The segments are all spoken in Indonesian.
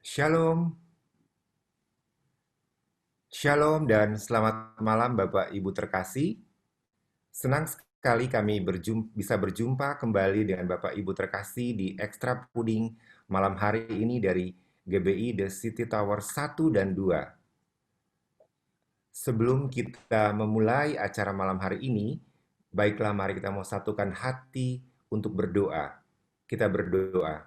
Shalom, shalom dan selamat malam Bapak Ibu terkasih. Senang sekali kami bisa berjumpa kembali dengan Bapak Ibu terkasih di Extra Puding malam hari ini dari GBI The City Tower 1 dan 2. Sebelum kita memulai acara malam hari ini, baiklah mari kita mau satukan hati untuk berdoa. Kita berdoa.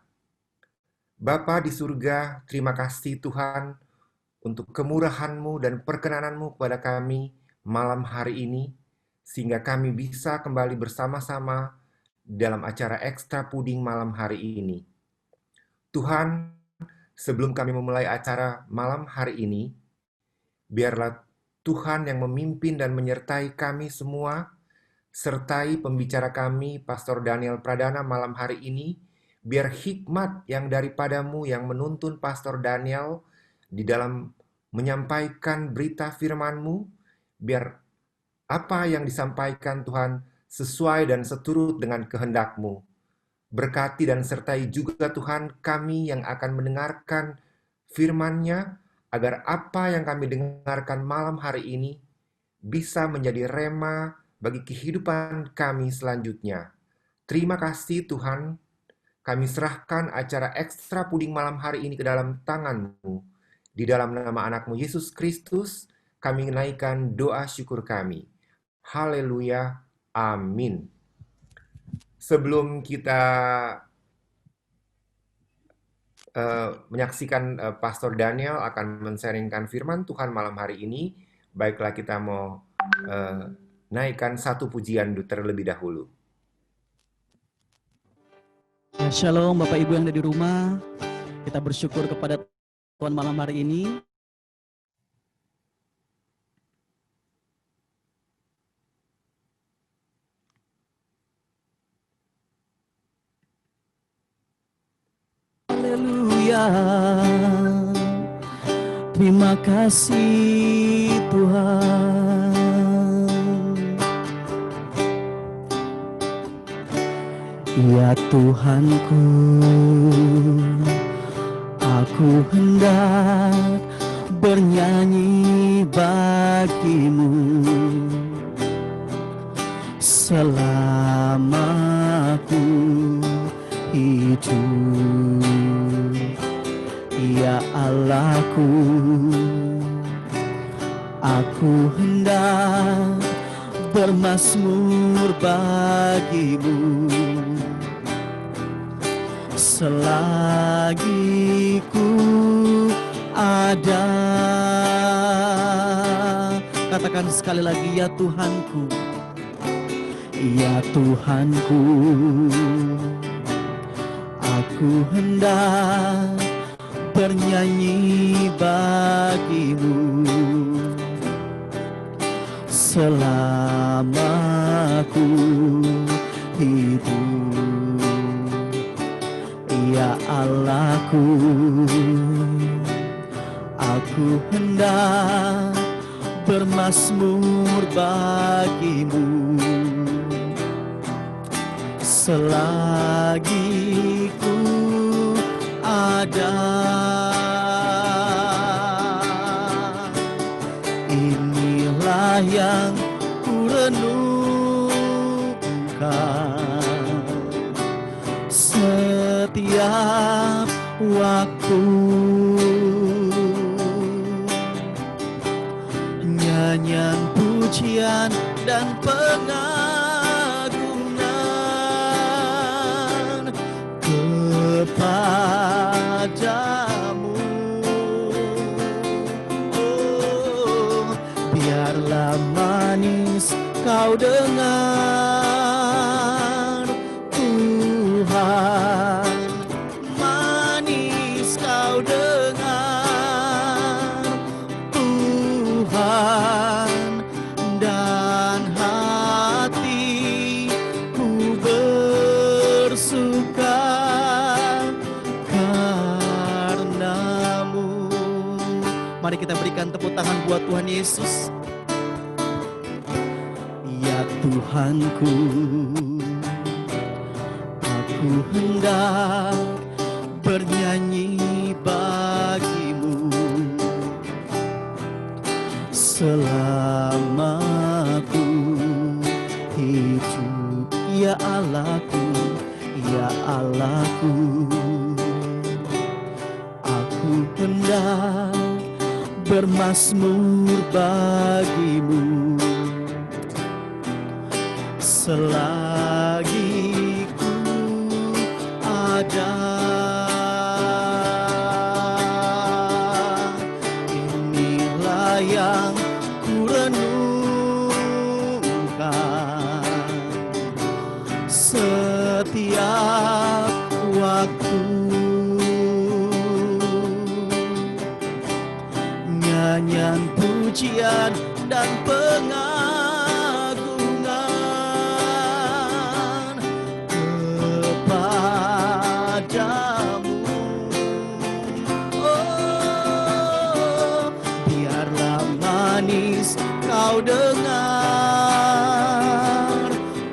Bapa di surga, terima kasih Tuhan untuk kemurahan-Mu dan perkenanan-Mu kepada kami malam hari ini, sehingga kami bisa kembali bersama-sama dalam acara Ekstra Puding malam hari ini. Tuhan, sebelum kami memulai acara malam hari ini, biarlah Tuhan yang memimpin dan menyertai kami semua, sertai pembicara kami, Pastor Daniel Pradana malam hari ini, biar hikmat yang daripadamu yang menuntun Pastor Daniel di dalam menyampaikan berita firman-Mu, biar apa yang disampaikan Tuhan sesuai dan seturut dengan kehendak-Mu. Berkati dan sertai juga Tuhan kami yang akan mendengarkan firman-Nya, agar apa yang kami dengarkan malam hari ini bisa menjadi rema bagi kehidupan kami selanjutnya. Terima kasih Tuhan, kami serahkan acara Ekstra Puding malam hari ini ke dalam tangan-Mu. Di dalam nama anak-Mu Yesus Kristus, kami menaikkan doa syukur kami. Haleluya, amin. Sebelum kita menyaksikan Pastor Daniel akan men-sharingkan firman Tuhan malam hari ini, baiklah kita mau naikkan satu pujian terlebih dahulu. Shalom Bapak Ibu yang ada di rumah, kita bersyukur kepada Tuhan malam hari ini. Haleluya, terima kasih Tuhan. Ya Tuhanku, aku hendak bernyanyi bagimu selama aku hidup. Ya Allahku, aku hendak bermazmur bagimu selagi ku ada. Katakan sekali lagi, ya Tuhanku, ya Tuhanku, aku hendak bernyanyi bagimu selama ku hidup. Ya Allahku, aku hendak bermazmur bagimu selagi ku ada. Inilah yang ku renungkan setiap waktu, nyanyian pujian dan pengagungan kepadamu. Oh, biarlah manis kau dengar Tuhan, manis kau dengar Tuhan, dan hatiku bersuka karenamu. Mari kita berikan tepuk tangan buat Tuhan Yesus. Ya Tuhanku, aku hendak bernyanyi bagimu selamaku hidup, ya Allahku, ya Allahku. Aku hendak bermazmur bagimu selagi ku ada. Inilah yang ku renungkan setiap waktu. Nyanyian pujian dan pengagungan kepadamu. Oh, biarlah manis kau dengar,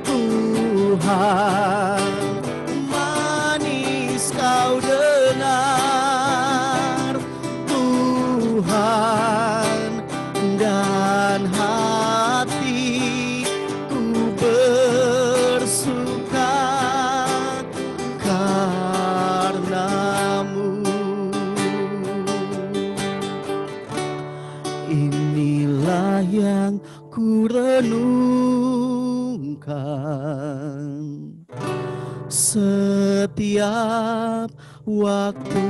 Tuhan, manis kau dengar, Tuhan, dan hatiku bersuka karenamu. Inilah yang ku renungkan setiap waktu.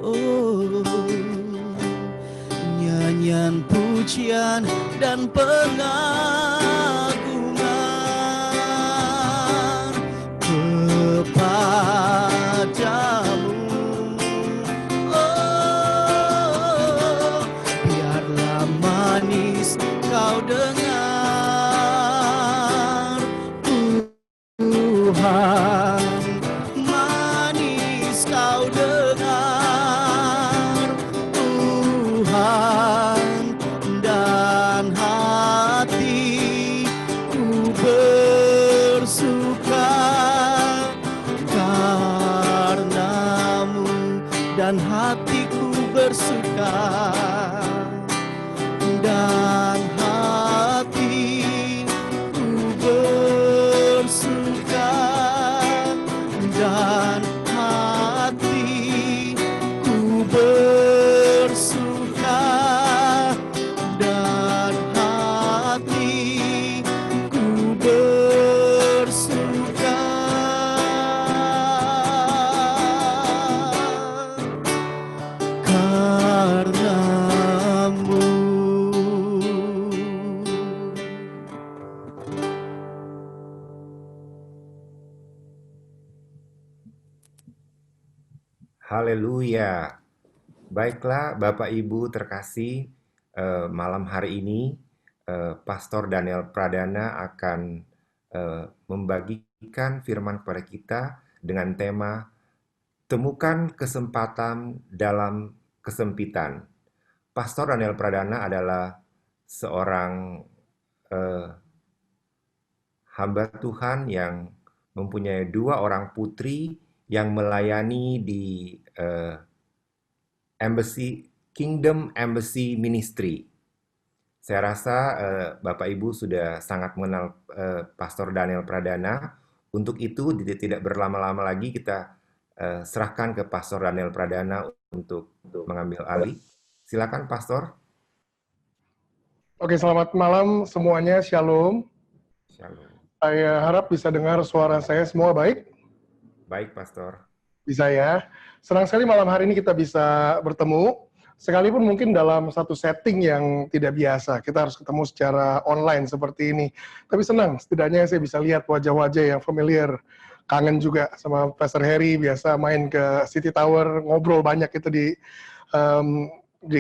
Oh, nyanyian pujian dan pengagungan kepadamu. Oh, biarlah manis kau dengar, Tuhan, manis kau dengar, Tuhan, dan hatiku bersuka karenamu, dan hatiku bersuka, dan hatiku bersuka, dan hatiku bersuka, dan hatiku bersuka karenamu. Haleluya. Baiklah, Bapak Ibu terkasih, malam hari ini Pastor Daniel Pradana akan membagikan firman kepada kita dengan tema Temukan Kesempatan dalam Kesempitan. Pastor Daniel Pradana adalah seorang hamba Tuhan yang mempunyai 2 orang putri yang melayani di Kingdom Embassy Ministry. Saya rasa Bapak Ibu sudah sangat mengenal Pastor Daniel Pradana. Untuk itu tidak berlama-lama lagi kita serahkan ke Pastor Daniel Pradana untuk mengambil alih. Silakan Pastor. Oke, selamat malam semuanya. Shalom. Shalom. Saya harap bisa dengar suara saya semua baik. Baik, Pastor. Bisa ya. Senang sekali malam hari ini kita bisa bertemu. Sekalipun mungkin dalam satu setting yang tidak biasa. Kita harus ketemu secara online seperti ini. Tapi senang, setidaknya saya bisa lihat wajah-wajah yang familiar. Kangen juga sama Pastor Harry, biasa main ke City Tower, ngobrol banyak itu di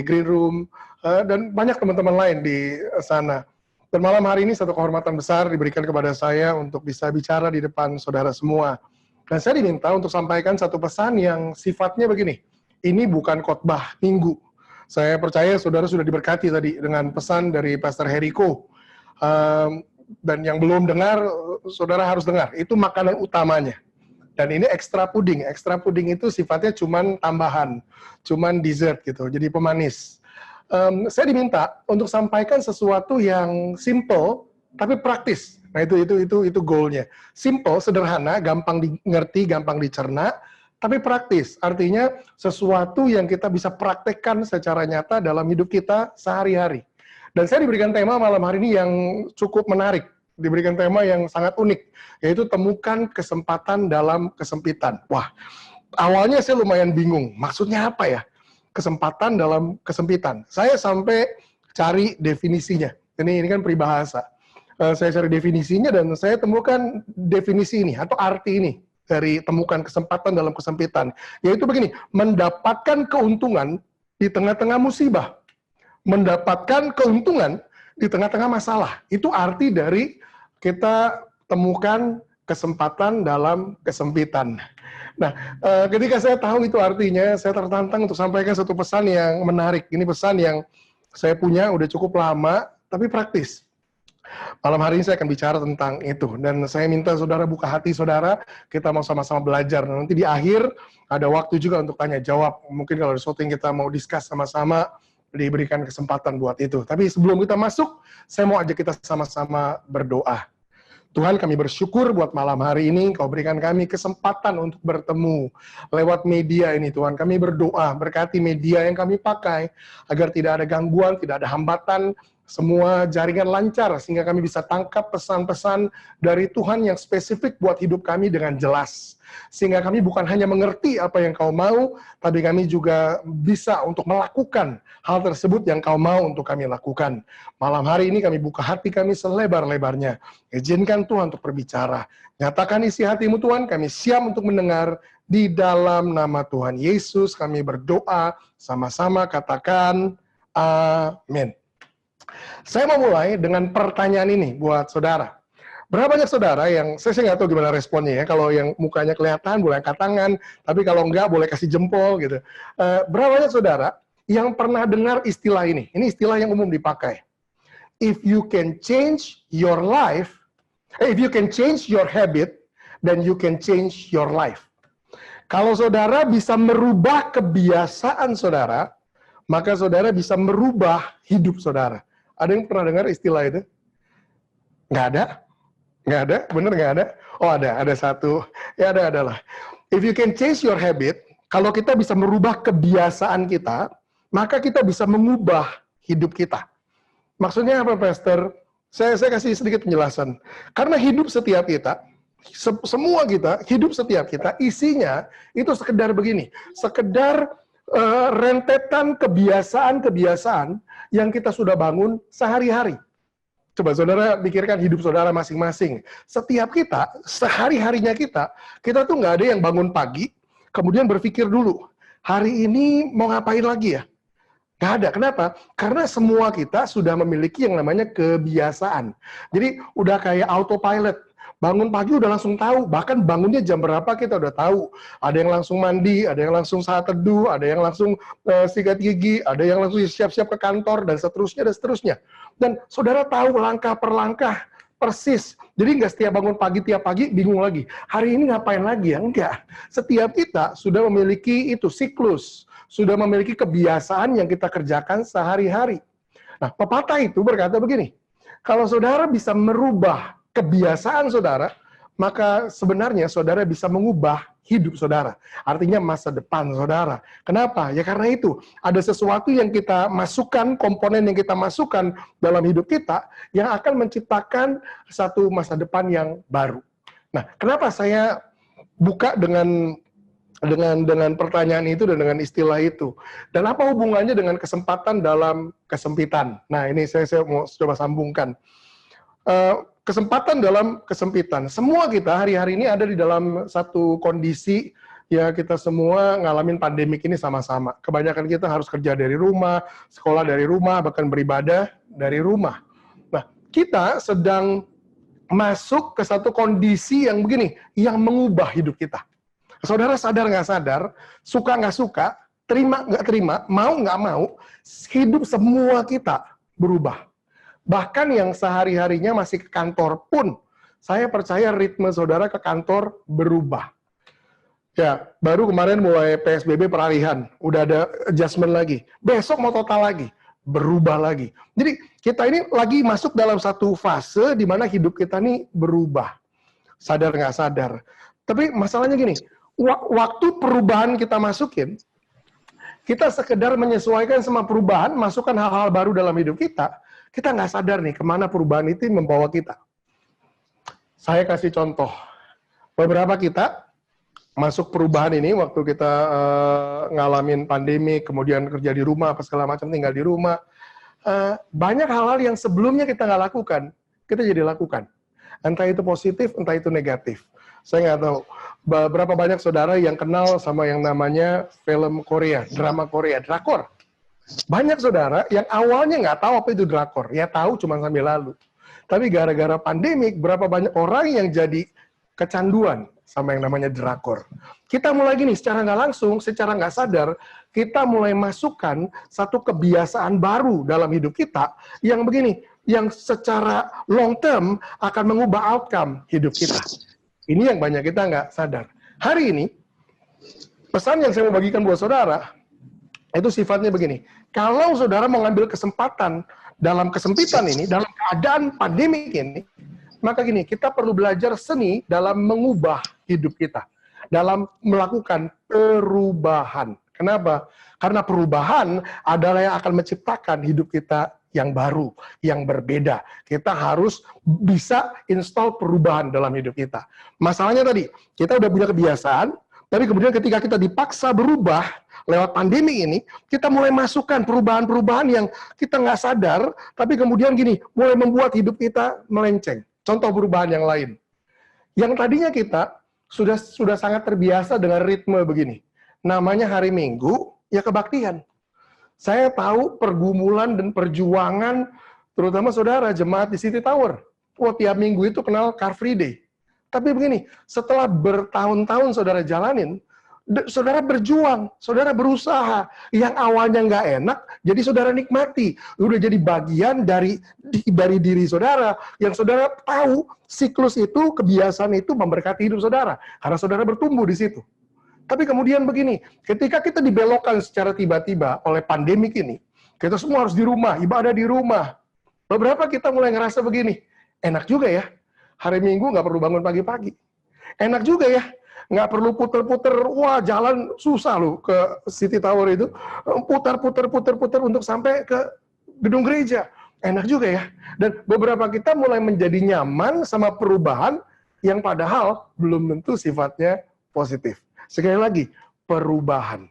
Green Room, dan banyak teman-teman lain di sana. Dan malam hari ini satu kehormatan besar diberikan kepada saya untuk bisa bicara di depan saudara semua. Dan saya diminta untuk sampaikan satu pesan yang sifatnya begini, ini bukan khotbah minggu. Saya percaya saudara sudah diberkati tadi dengan pesan dari Pastor Heriko. Dan yang belum dengar, saudara harus dengar. Itu makanan utamanya. Dan ini extra pudding. Extra pudding itu sifatnya cuman tambahan, cuman dessert gitu, jadi pemanis. saya diminta untuk sampaikan sesuatu yang simple tapi praktis. Nah, itu goalnya. Simple, sederhana, gampang dimengerti, gampang dicerna, tapi praktis. Artinya sesuatu yang kita bisa praktekkan secara nyata dalam hidup kita sehari-hari. Dan saya diberikan tema malam hari ini yang cukup menarik, diberikan tema yang sangat unik, yaitu temukan kesempatan dalam kesempitan. Wah, awalnya saya lumayan bingung, maksudnya apa ya? Kesempatan dalam kesempitan. Saya sampai cari definisinya. Ini kan peribahasa. Saya cari definisinya dan saya temukan definisi ini atau arti ini dari temukan kesempatan dalam kesempitan. Yaitu begini, mendapatkan keuntungan di tengah-tengah musibah. Mendapatkan keuntungan di tengah-tengah masalah. Itu arti dari kita temukan kesempatan dalam kesempitan. Nah, ketika saya tahu itu artinya, saya tertantang untuk sampaikan satu pesan yang menarik. Ini pesan yang saya punya udah cukup lama, tapi praktis. Malam hari ini saya akan bicara tentang itu. Dan saya minta saudara buka hati saudara, kita mau sama-sama belajar. Nanti di akhir ada waktu juga untuk tanya jawab. Mungkin kalau ada sesuatu yang kita mau discuss sama-sama, diberikan kesempatan buat itu. Tapi sebelum kita masuk, saya mau ajak kita sama-sama berdoa. Tuhan, kami bersyukur buat malam hari ini, Kau berikan kami kesempatan untuk bertemu lewat media ini, Tuhan. Kami berdoa, berkati media yang kami pakai, agar tidak ada gangguan, tidak ada hambatan, semua jaringan lancar, sehingga kami bisa tangkap pesan-pesan dari Tuhan yang spesifik buat hidup kami dengan jelas. Sehingga kami bukan hanya mengerti apa yang Kau mau, tapi kami juga bisa untuk melakukan hal tersebut yang Kau mau untuk kami lakukan. Malam hari ini kami buka hati kami selebar-lebarnya. Izinkan Tuhan untuk berbicara. Nyatakan isi hati-Mu Tuhan, kami siap untuk mendengar. Di dalam nama Tuhan Yesus kami berdoa, sama-sama katakan amin. Saya mau mulai dengan pertanyaan ini buat saudara. Berapa banyak saudara yang, saya nggak tahu gimana responnya ya, kalau yang mukanya kelihatan boleh angkat tangan, tapi kalau enggak boleh kasih jempol gitu. Berapa banyak saudara yang pernah dengar istilah ini? Ini istilah yang umum dipakai. If you can change your life, if you can change your habit, then you can change your life. Kalau saudara bisa merubah kebiasaan saudara, maka saudara bisa merubah hidup saudara. Ada yang pernah dengar istilah itu? Nggak ada? Nggak ada? Bener nggak ada? Oh ada satu. Ya adalah. If you can change your habit, kalau kita bisa merubah kebiasaan kita, maka kita bisa mengubah hidup kita. Maksudnya apa, Pastor? Saya kasih sedikit penjelasan. Karena hidup setiap kita, semua kita, hidup setiap kita, isinya itu sekedar begini. Sekedar rentetan kebiasaan-kebiasaan yang kita sudah bangun sehari-hari. Coba saudara pikirkan hidup saudara masing-masing. Setiap kita, sehari-harinya kita tuh nggak ada yang bangun pagi, kemudian berpikir dulu, hari ini mau ngapain lagi ya? Nggak ada. Kenapa? Karena semua kita sudah memiliki yang namanya kebiasaan. Jadi udah kayak autopilot. Bangun pagi udah langsung tahu, bahkan bangunnya jam berapa kita udah tahu. Ada yang langsung mandi, ada yang langsung saat teduh, ada yang langsung sikat gigi, ada yang langsung siap-siap ke kantor, dan seterusnya. Dan saudara tahu langkah per langkah, persis. Jadi nggak setiap bangun pagi, tiap pagi bingung lagi. Hari ini ngapain lagi ya? Enggak. Setiap kita sudah memiliki itu, siklus. Sudah memiliki kebiasaan yang kita kerjakan sehari-hari. Nah, pepatah itu berkata begini, kalau saudara bisa merubah kebiasaan saudara, maka sebenarnya saudara bisa mengubah hidup saudara. Artinya masa depan saudara. Kenapa? Ya karena itu, ada sesuatu yang kita masukkan, komponen yang kita masukkan dalam hidup kita, yang akan menciptakan satu masa depan yang baru. Nah, kenapa saya buka dengan pertanyaan itu dan dengan istilah itu? Dan apa hubungannya dengan kesempatan dalam kesempitan? Nah, ini saya mau coba sambungkan. Kesempatan dalam kesempitan. Semua kita hari-hari ini ada di dalam satu kondisi, ya kita semua ngalamin pandemik ini sama-sama. Kebanyakan kita harus kerja dari rumah, sekolah dari rumah, bahkan beribadah dari rumah. Nah, kita sedang masuk ke satu kondisi yang begini, yang mengubah hidup kita. Saudara sadar nggak sadar, suka nggak suka, terima nggak terima, mau nggak mau, hidup semua kita berubah. Bahkan yang sehari-harinya masih ke kantor pun, saya percaya ritme saudara ke kantor berubah. Ya, baru kemarin mulai PSBB peralihan, udah ada adjustment lagi. Besok mau total lagi. berubah lagi. Jadi kita ini lagi masuk dalam satu fase di mana hidup kita ini berubah. Sadar nggak sadar. Tapi masalahnya gini, waktu perubahan kita masukin, kita sekedar menyesuaikan sama perubahan, masukkan hal-hal baru dalam hidup kita nggak sadar nih kemana perubahan itu membawa kita. Saya kasih contoh. Beberapa kita masuk perubahan ini waktu kita ngalamin pandemi, kemudian kerja di rumah, apa segala macam, tinggal di rumah. Banyak hal-hal yang sebelumnya kita nggak lakukan, kita jadi lakukan. Entah itu positif, entah itu negatif. Saya nggak tahu berapa banyak saudara yang kenal sama yang namanya film Korea, drama Korea, drakor. Banyak saudara yang awalnya nggak tahu apa itu drakor, ya tahu cuma sambil lalu. Tapi gara-gara pandemik, berapa banyak orang yang jadi kecanduan sama yang namanya drakor. Kita mulai gini, secara nggak langsung, secara nggak sadar, kita mulai masukkan satu kebiasaan baru dalam hidup kita yang begini, yang secara long term akan mengubah outcome hidup kita. Ini yang banyak kita nggak sadar. Hari ini, pesan yang saya mau bagikan buat saudara, itu sifatnya begini. Kalau saudara mau ngambil kesempatan dalam kesempitan ini, dalam keadaan pandemi ini, maka gini, kita perlu belajar seni dalam mengubah hidup kita. Dalam melakukan perubahan. Kenapa? Karena perubahan adalah yang akan menciptakan hidup kita yang baru, yang berbeda. Kita harus bisa install perubahan dalam hidup kita. Masalahnya tadi, kita udah punya kebiasaan, tapi kemudian ketika kita dipaksa berubah lewat pandemi ini, kita mulai masukkan perubahan-perubahan yang kita nggak sadar, tapi kemudian gini, mulai membuat hidup kita melenceng. Contoh perubahan yang lain. Yang tadinya kita sudah sangat terbiasa dengan ritme begini. Namanya hari Minggu, ya kebaktian. Saya tahu pergumulan dan perjuangan, terutama saudara jemaat di City Tower. Wah, tiap minggu itu kenal Car Free Day. Tapi begini, setelah bertahun-tahun saudara jalanin, saudara berjuang, saudara berusaha. Yang awalnya nggak enak, jadi saudara nikmati. Udah jadi bagian dari diri saudara, yang saudara tahu siklus itu, kebiasaan itu memberkati hidup saudara. Karena saudara bertumbuh di situ. Tapi kemudian begini, ketika kita dibelokkan secara tiba-tiba oleh pandemik ini, kita semua harus di rumah, ibadah di rumah. Beberapa kita mulai ngerasa begini, enak juga ya, hari Minggu nggak perlu bangun pagi-pagi. Enak juga ya, nggak perlu puter-puter, wah jalan susah loh ke City Tower itu, putar-putar untuk sampai ke gedung gereja. Enak juga ya. Dan beberapa kita mulai menjadi nyaman sama perubahan yang padahal belum tentu sifatnya positif. Sekali lagi, perubahan.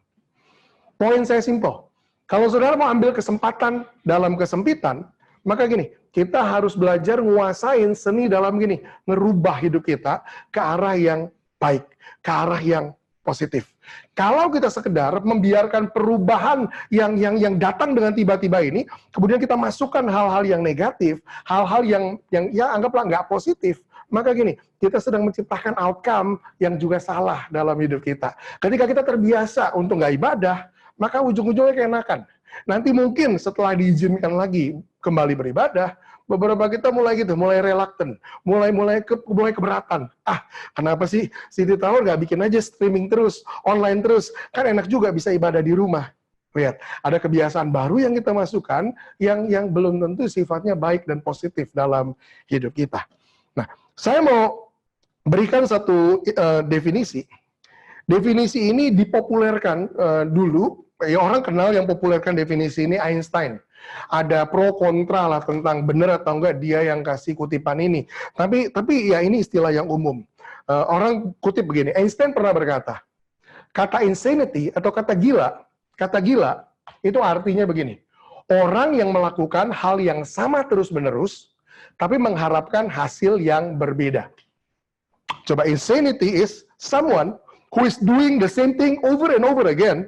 Poin saya simpel. Kalau saudara mau ambil kesempatan dalam kesempitan, maka gini, kita harus belajar nguasain seni dalam gini, ngerubah hidup kita ke arah yang baik, ke arah yang positif. Kalau kita sekedar membiarkan perubahan yang datang dengan tiba-tiba ini, kemudian kita masukkan hal-hal yang negatif, hal-hal yang ya anggaplah nggak positif, maka gini, kita sedang menciptakan outcome yang juga salah dalam hidup kita. Ketika kita terbiasa untuk nggak ibadah, maka ujung-ujungnya keenakan. Nanti mungkin setelah diizinkan lagi kembali beribadah, beberapa kita mulai gitu, mulai reluctant, mulai keberatan. Kenapa sih City Tower nggak bikin aja streaming terus, online terus? Kan enak juga bisa ibadah di rumah. Lihat, ada kebiasaan baru yang kita masukkan yang belum tentu sifatnya baik dan positif dalam hidup kita. Nah, saya mau berikan satu definisi. Definisi ini dipopulerkan dulu, ya orang kenal yang populerkan definisi ini Einstein. Ada pro kontra lah tentang benar atau enggak dia yang kasih kutipan ini. Tapi ya ini istilah yang umum. Orang kutip begini, Einstein pernah berkata, kata insanity atau kata gila itu artinya begini. Orang yang melakukan hal yang sama terus-menerus, tapi mengharapkan hasil yang berbeda. Coba, insanity is someone who is doing the same thing over and over again,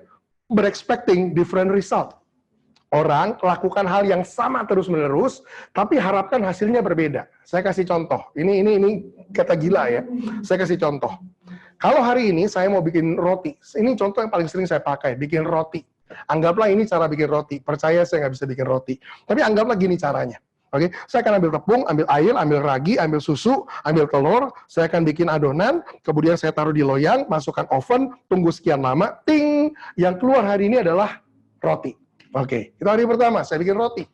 but expecting different result. Orang lakukan hal yang sama terus-menerus, tapi harapkan hasilnya berbeda. Saya kasih contoh. Ini kata gila ya. Saya kasih contoh. Kalau hari ini saya mau bikin roti, ini contoh yang paling sering saya pakai, bikin roti. Anggaplah ini cara bikin roti. Percaya saya nggak bisa bikin roti. Tapi anggaplah gini caranya. Oke, saya akan ambil tepung, ambil air, ambil ragi, ambil susu, ambil telur, saya akan bikin adonan, kemudian saya taruh di loyang, masukkan oven, tunggu sekian lama, ting, yang keluar hari ini adalah roti. Oke, itu hari pertama, saya bikin roti.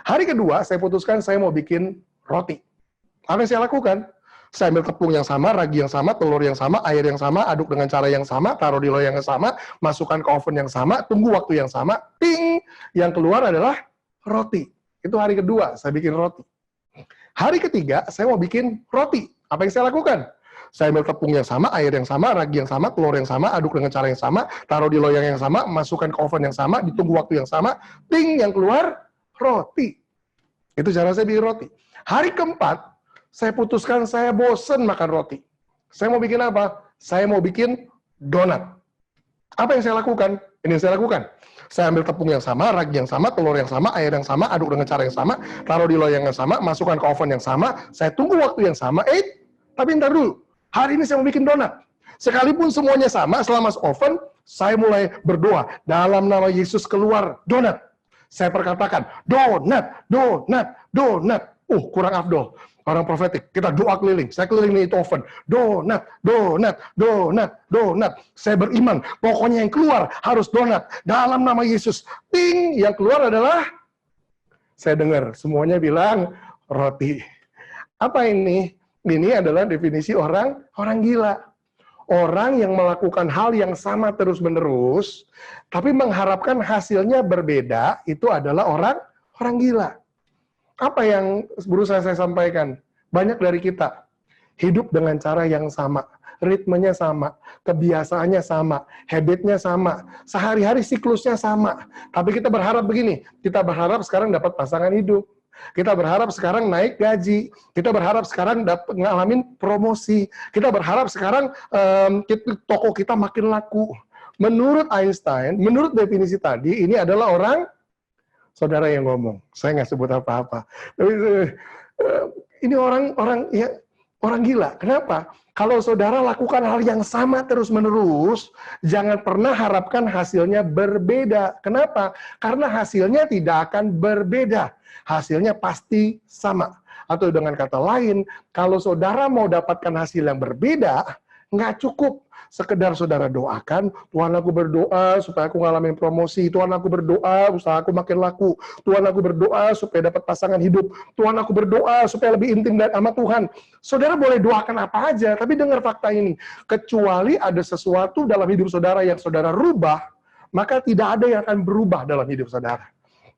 Hari kedua, saya putuskan saya mau bikin roti. Apa yang saya lakukan? Saya ambil tepung yang sama, ragi yang sama, telur yang sama, air yang sama, aduk dengan cara yang sama, taruh di loyang yang sama, masukkan ke oven yang sama, tunggu waktu yang sama, ting! Yang keluar adalah roti. Itu hari kedua, saya bikin roti. Hari ketiga, saya mau bikin roti. Apa yang saya lakukan? Saya ambil tepung yang sama, air yang sama, ragi yang sama, telur yang sama, aduk dengan cara yang sama, taruh di loyang yang sama, masukkan ke oven yang sama, ditunggu waktu yang sama, ting, yang keluar roti. Itu cara saya bikin roti. Hari keempat, saya putuskan saya bosen makan roti. Saya mau bikin apa? Saya mau bikin donat. Apa yang saya lakukan? Ini yang saya lakukan. Saya ambil tepung yang sama, ragi yang sama, telur yang sama, air yang sama, aduk dengan cara yang sama, taruh di loyang yang sama, masukkan ke oven yang sama, saya tunggu waktu yang sama, tapi ntar dulu. Hari ini saya mau bikin donat. Sekalipun semuanya sama, selama oven, saya mulai berdoa. Dalam nama Yesus keluar donat. Saya perkatakan, donat, donat, donat. Kurang afdol. Orang profetik, kita doa keliling. Saya keliling itu oven. Donat, donat, donat, donat. Saya beriman, pokoknya yang keluar harus donat. Dalam nama Yesus. Ting, yang keluar adalah, saya dengar, semuanya bilang, roti. Apa ini? Ini adalah definisi orang gila. Orang yang melakukan hal yang sama terus-menerus, tapi mengharapkan hasilnya berbeda, itu adalah orang gila. Apa yang berusaha saya sampaikan? Banyak dari kita hidup dengan cara yang sama, ritmenya sama, kebiasaannya sama, habitnya sama, sehari-hari siklusnya sama. Tapi kita berharap begini, kita berharap sekarang dapat pasangan hidup. Kita berharap sekarang naik gaji, kita berharap sekarang dapat ngalamin promosi, kita berharap sekarang toko kita makin laku. Menurut Einstein, menurut definisi tadi, ini adalah orang, saudara yang ngomong, saya nggak sebut apa-apa. Ini orang gila. Kenapa? Kalau saudara lakukan hal yang sama terus-menerus, jangan pernah harapkan hasilnya berbeda. Kenapa? Karena hasilnya tidak akan berbeda. Hasilnya pasti sama. Atau dengan kata lain, kalau saudara mau dapatkan hasil yang berbeda, nggak cukup sekedar saudara doakan, Tuhan aku berdoa supaya aku ngalamin promosi, Tuhan aku berdoa usaha aku makin laku, Tuhan aku berdoa supaya dapat pasangan hidup, Tuhan aku berdoa supaya lebih intim sama Tuhan. Saudara boleh doakan apa aja, tapi dengar fakta ini, kecuali ada sesuatu dalam hidup saudara yang saudara rubah, maka tidak ada yang akan berubah dalam hidup saudara.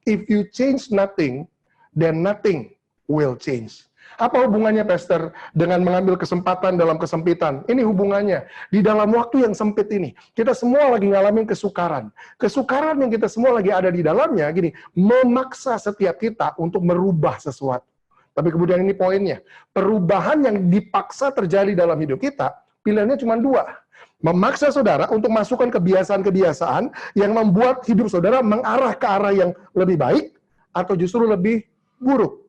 If you change nothing, then nothing will change. Apa hubungannya, Pastor, dengan mengambil kesempatan dalam kesempitan? Ini hubungannya. Di dalam waktu yang sempit ini, kita semua lagi ngalamin kesukaran. Kesukaran yang kita semua lagi ada di dalamnya, gini, memaksa setiap kita untuk merubah sesuatu. Tapi kemudian ini poinnya, perubahan yang dipaksa terjadi dalam hidup kita, pilihannya cuma dua. Memaksa saudara untuk masukkan kebiasaan-kebiasaan yang membuat hidup saudara mengarah ke arah yang lebih baik, atau justru lebih buruk.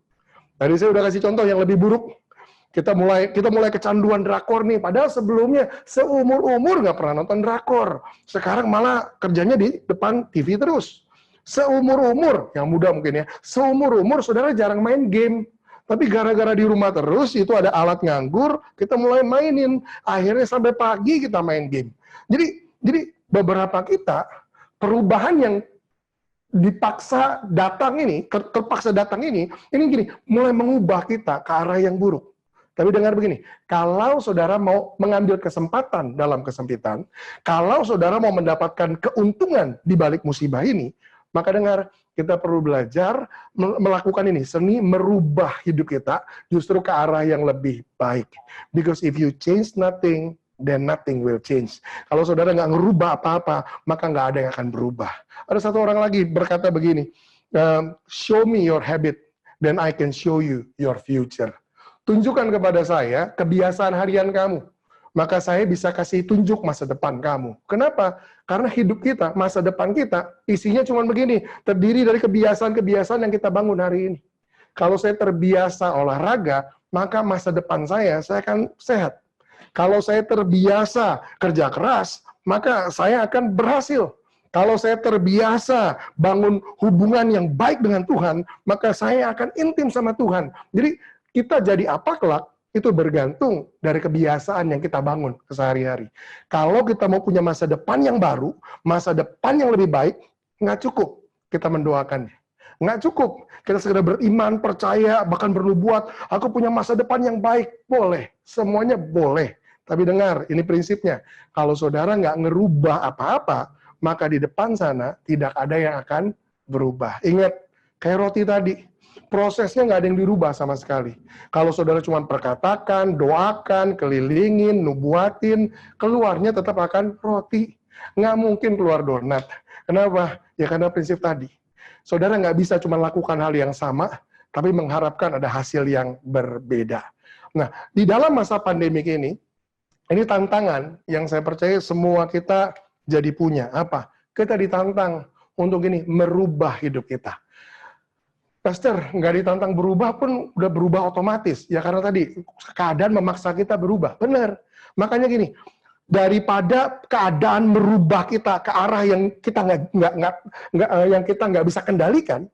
Tadi saya udah kasih contoh yang lebih buruk. Kita mulai kecanduan drakor nih. Padahal sebelumnya seumur-umur nggak pernah nonton drakor. Sekarang malah kerjanya di depan TV terus. Seumur-umur, yang muda mungkin ya, seumur-umur saudara jarang main game. Tapi gara-gara di rumah terus, itu ada alat nganggur, kita mulai mainin. Akhirnya sampai pagi kita main game. Jadi beberapa kita, perubahan yang dipaksa datang ini, terpaksa datang ini gini, mulai mengubah kita ke arah yang buruk. Tapi dengar begini, kalau saudara mau mengambil kesempatan dalam kesempitan, kalau saudara mau mendapatkan keuntungan di balik musibah ini, maka dengar, kita perlu belajar melakukan ini, seni merubah hidup kita justru ke arah yang lebih baik. Because if you change nothing, then nothing will change. Kalau saudara nggak ngerubah apa-apa, maka nggak ada yang akan berubah. Ada satu orang lagi berkata begini, show me your habit, then I can show you your future. Tunjukkan kepada saya kebiasaan harian kamu, maka saya bisa kasih tunjuk masa depan kamu. Kenapa? Karena hidup kita, masa depan kita, isinya cuma begini, terdiri dari kebiasaan-kebiasaan yang kita bangun hari ini. Kalau saya terbiasa olahraga, maka masa depan saya akan sehat. Kalau saya terbiasa kerja keras, maka saya akan berhasil. Kalau saya terbiasa bangun hubungan yang baik dengan Tuhan, maka saya akan intim sama Tuhan. Jadi kita jadi apa kelak, itu bergantung dari kebiasaan yang kita bangun sehari-hari. Kalau kita mau punya masa depan yang baru, masa depan yang lebih baik, nggak cukup kita mendoakannya. Nggak cukup kita sekedar beriman, percaya, bahkan bernubuat, aku punya masa depan yang baik. Boleh, semuanya boleh. Tapi dengar, ini prinsipnya. Kalau saudara nggak ngerubah apa-apa, maka di depan sana tidak ada yang akan berubah. Ingat, kayak roti tadi, prosesnya nggak ada yang dirubah sama sekali. Kalau saudara cuma perkatakan, doakan, kelilingin, nubuatin, keluarnya tetap akan roti. Nggak mungkin keluar donat. Kenapa? Ya karena prinsip tadi. Saudara nggak bisa cuma lakukan hal yang sama, tapi mengharapkan ada hasil yang berbeda. Nah, di dalam masa pandemik ini tantangan yang saya percaya semua kita jadi punya. Apa? Kita ditantang untuk merubah hidup kita. Pastor, nggak ditantang berubah pun udah berubah otomatis. Ya karena tadi, keadaan memaksa kita berubah. Benar. Makanya daripada keadaan merubah kita ke arah yang kita nggak bisa kendalikan,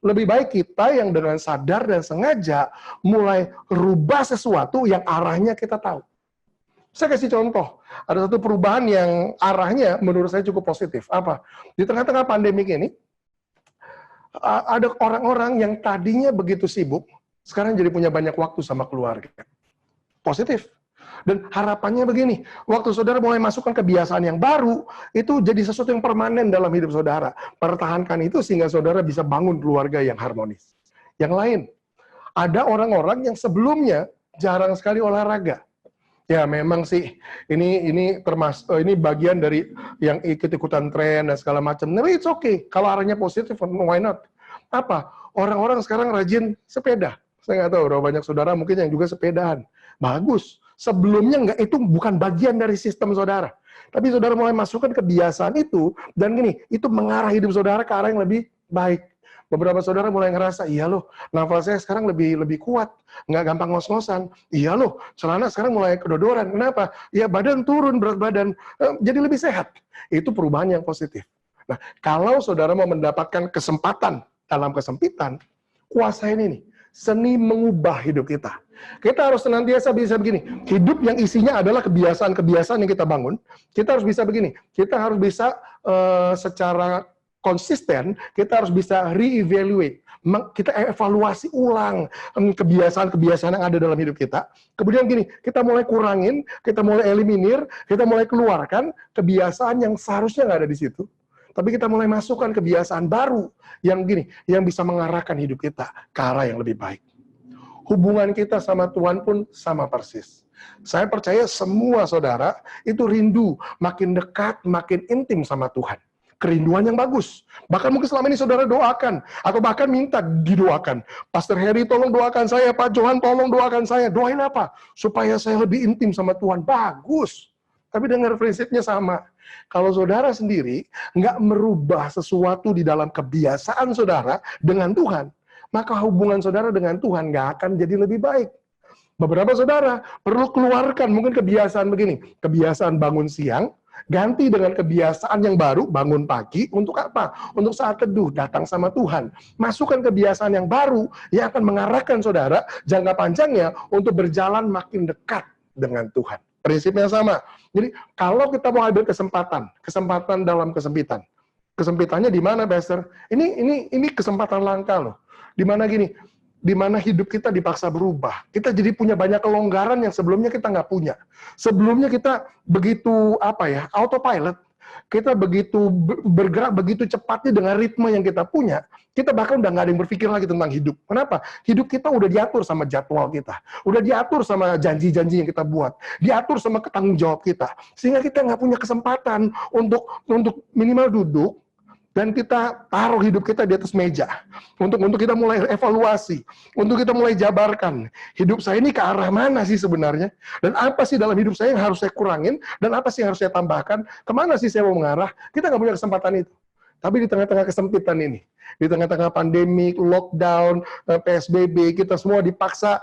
lebih baik kita yang dengan sadar dan sengaja mulai rubah sesuatu yang arahnya kita tahu. Saya kasih contoh, ada satu perubahan yang arahnya menurut saya cukup positif. Apa? Di tengah-tengah pandemik ini, ada orang-orang yang tadinya begitu sibuk, sekarang jadi punya banyak waktu sama keluarga. Positif. Dan harapannya begini, waktu saudara mulai masukkan kebiasaan yang baru, itu jadi sesuatu yang permanen dalam hidup saudara. Pertahankan itu sehingga saudara bisa bangun keluarga yang harmonis. Yang lain, ada orang-orang yang sebelumnya jarang sekali olahraga. Ya memang sih, ini bagian dari yang ikut-ikutan tren dan segala macam. Nah, it's okay. Kalau arahnya positif, why not? Apa? Orang-orang sekarang rajin sepeda. Saya nggak tahu, berapa banyak saudara mungkin yang juga sepedahan. Bagus. Sebelumnya itu bukan bagian dari sistem saudara. Tapi saudara mulai masukkan kebiasaan itu, dan itu mengarah hidup saudara ke arah yang lebih baik. Beberapa saudara mulai ngerasa, iya loh, nafas saya sekarang lebih kuat, nggak gampang ngos-ngosan. Iya loh, celana sekarang mulai kedodoran. Kenapa? Ya badan turun, berat badan, jadi lebih sehat. Itu perubahan yang positif. Nah, kalau saudara mau mendapatkan kesempatan dalam kesempitan, kuasain ini. Seni mengubah hidup kita. Kita harus senantiasa bisa begini. Hidup yang isinya adalah kebiasaan-kebiasaan yang kita bangun. Kita harus bisa begini. Kita harus bisa secara konsisten, kita harus bisa re-evaluate. Kita evaluasi ulang kebiasaan-kebiasaan yang ada dalam hidup kita. Kemudian kita mulai kurangin, kita mulai eliminir, kita mulai keluarkan kebiasaan yang seharusnya nggak ada di situ. Tapi kita mulai masukkan kebiasaan baru yang yang bisa mengarahkan hidup kita ke arah yang lebih baik. Hubungan kita sama Tuhan pun sama persis. Saya percaya semua saudara itu rindu makin dekat, makin intim sama Tuhan. Kerinduan yang bagus. Bahkan mungkin selama ini saudara doakan, atau bahkan minta didoakan. Pastor Heri tolong doakan saya, Pak Johan tolong doakan saya. Doain apa? Supaya saya lebih intim sama Tuhan. Bagus. Tapi dengar prinsipnya sama. Kalau saudara sendiri nggak merubah sesuatu di dalam kebiasaan saudara dengan Tuhan, maka hubungan saudara dengan Tuhan nggak akan jadi lebih baik. Beberapa saudara perlu keluarkan mungkin kebiasaan begini. Kebiasaan bangun siang, ganti dengan kebiasaan yang baru, bangun pagi, untuk apa? Untuk saat teduh, datang sama Tuhan. Masukkan kebiasaan yang baru, yang akan mengarahkan saudara, jangka panjangnya, untuk berjalan makin dekat dengan Tuhan. Prinsipnya sama. Jadi, kalau kita mau ambil kesempatan dalam kesempitan. Kesempitannya di mana, Pastor? Ini kesempatan langka loh. Di mana di mana hidup kita dipaksa berubah. Kita jadi punya banyak kelonggaran yang sebelumnya kita nggak punya. Sebelumnya kita begitu autopilot. Kita begitu bergerak begitu cepatnya dengan ritme yang kita punya. Kita bahkan udah nggak ada yang berpikir lagi tentang hidup. Kenapa? Hidup kita udah diatur sama jadwal kita. Udah diatur sama janji-janji yang kita buat. Diatur sama tanggung jawab kita. Sehingga kita nggak punya kesempatan untuk minimal duduk, dan kita taruh hidup kita di atas meja. Untuk kita mulai evaluasi. Untuk kita mulai jabarkan. Hidup saya ini ke arah mana sih sebenarnya? Dan apa sih dalam hidup saya yang harus saya kurangin? Dan apa sih yang harus saya tambahkan? Kemana sih saya mau mengarah? Kita nggak punya kesempatan itu. Tapi di tengah-tengah kesempitan ini, di tengah-tengah pandemik, lockdown, PSBB, kita semua dipaksa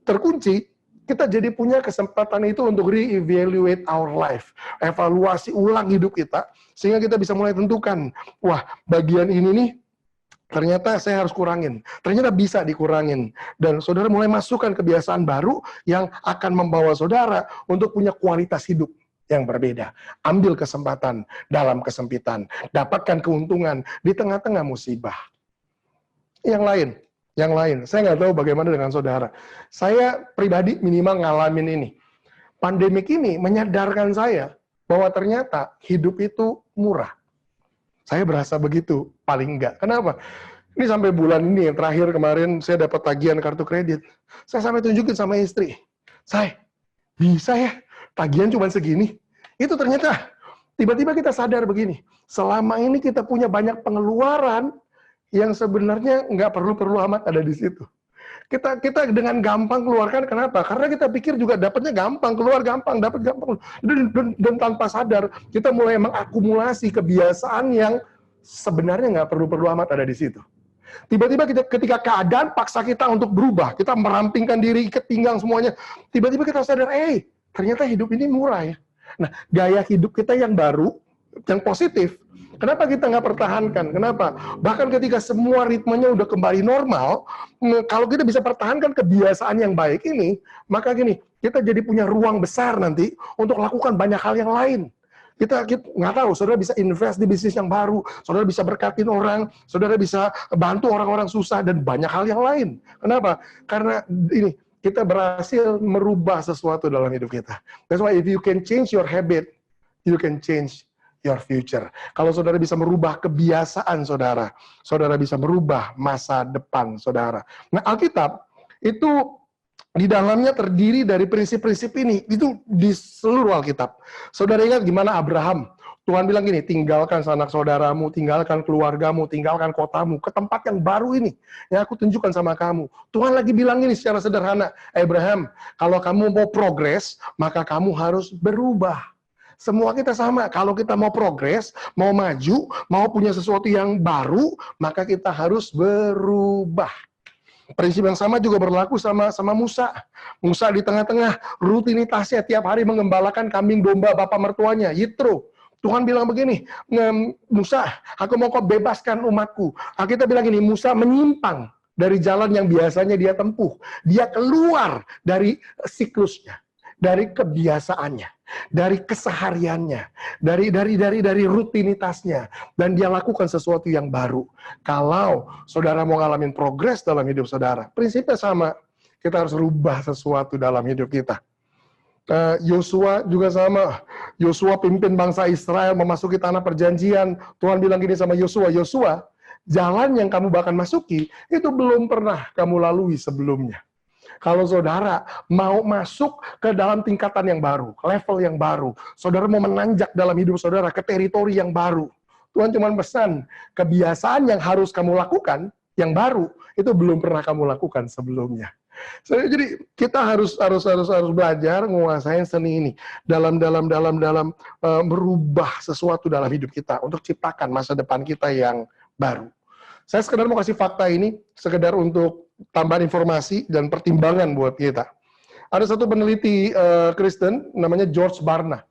terkunci, kita jadi punya kesempatan itu untuk re-evaluate our life. Evaluasi ulang hidup kita, sehingga kita bisa mulai tentukan, wah, bagian ini nih, ternyata saya harus kurangin. Ternyata bisa dikurangin. Dan saudara mulai masukkan kebiasaan baru yang akan membawa saudara untuk punya kualitas hidup yang berbeda. Ambil kesempatan dalam kesempitan. Dapatkan keuntungan di tengah-tengah musibah. Yang lain. Saya nggak tahu bagaimana dengan saudara. Saya pribadi minimal ngalamin ini. Pandemik ini menyadarkan saya bahwa ternyata hidup itu murah. Saya berasa begitu, paling enggak. Kenapa? Ini sampai bulan ini, yang terakhir kemarin saya dapat tagihan kartu kredit. Saya sampai tunjukin sama istri. Saya, bisa ya, tagihan cuma segini. Itu ternyata, tiba-tiba kita sadar begini. Selama ini kita punya banyak pengeluaran yang sebenarnya nggak perlu-perlu amat ada di situ. Kita dengan gampang keluarkan, kenapa? Karena kita pikir juga dapatnya gampang, keluar gampang, dapat gampang. Dan tanpa sadar, kita mulai mengakumulasi kebiasaan yang sebenarnya nggak perlu-perlu amat ada di situ. Tiba-tiba ketika keadaan paksa kita untuk berubah, kita merampingkan diri, ikat pinggang semuanya, tiba-tiba kita sadar, ternyata hidup ini murah ya. Nah, gaya hidup kita yang baru, yang positif, kenapa kita nggak pertahankan? Kenapa? Bahkan ketika semua ritmenya udah kembali normal, kalau kita bisa pertahankan kebiasaan yang baik ini, maka gini, kita jadi punya ruang besar nanti untuk lakukan banyak hal yang lain. Kita nggak tahu, saudara bisa invest di bisnis yang baru, saudara bisa berkatin orang, saudara bisa bantu orang-orang susah, dan banyak hal yang lain. Kenapa? Karena ini, kita berhasil merubah sesuatu dalam hidup kita. That's why if you can change your habit, you can change your future. Kalau saudara bisa merubah kebiasaan saudara, saudara bisa merubah masa depan saudara. Nah, Alkitab itu di dalamnya terdiri dari prinsip-prinsip ini. Itu di seluruh Alkitab. Saudara ingat gimana Abraham? Tuhan bilang gini, tinggalkan sanak saudaramu, tinggalkan keluargamu, tinggalkan kotamu, ke tempat yang baru ini, yang aku tunjukkan sama kamu. Tuhan lagi bilang ini secara sederhana, Abraham, kalau kamu mau progres, maka kamu harus berubah. Semua kita sama, kalau kita mau progres, mau maju, mau punya sesuatu yang baru, maka kita harus berubah. Prinsip yang sama juga berlaku sama Musa. Musa di tengah-tengah rutinitasnya tiap hari mengembalakan kambing domba bapak mertuanya, Yitro. Tuhan bilang begini, Musa, aku mau kau bebaskan umatku. Kita bilang gini, Musa menyimpang dari jalan yang biasanya dia tempuh. Dia keluar dari siklusnya, dari kebiasaannya, dari kesehariannya, dari rutinitasnya, dan dia lakukan sesuatu yang baru. Kalau saudara mau ngalamin progres dalam hidup saudara, prinsipnya sama, kita harus rubah sesuatu dalam hidup kita. Yosua juga sama. Yosua pimpin bangsa Israel memasuki tanah perjanjian. Tuhan bilang gini sama Yosua, Yosua, jalan yang kamu bahkan masuki, itu belum pernah kamu lalui sebelumnya. Kalau saudara mau masuk ke dalam tingkatan yang baru, level yang baru, saudara mau menanjak dalam hidup saudara ke teritori yang baru, Tuhan cuma pesan, kebiasaan yang harus kamu lakukan, yang baru, itu belum pernah kamu lakukan sebelumnya. Jadi kita harus belajar menguasai seni ini dalam merubah sesuatu dalam hidup kita untuk ciptakan masa depan kita yang baru. Saya sekedar mau kasih fakta ini, sekedar untuk tambahan informasi dan pertimbangan buat kita. Ada satu peneliti Kristen, namanya George Barna.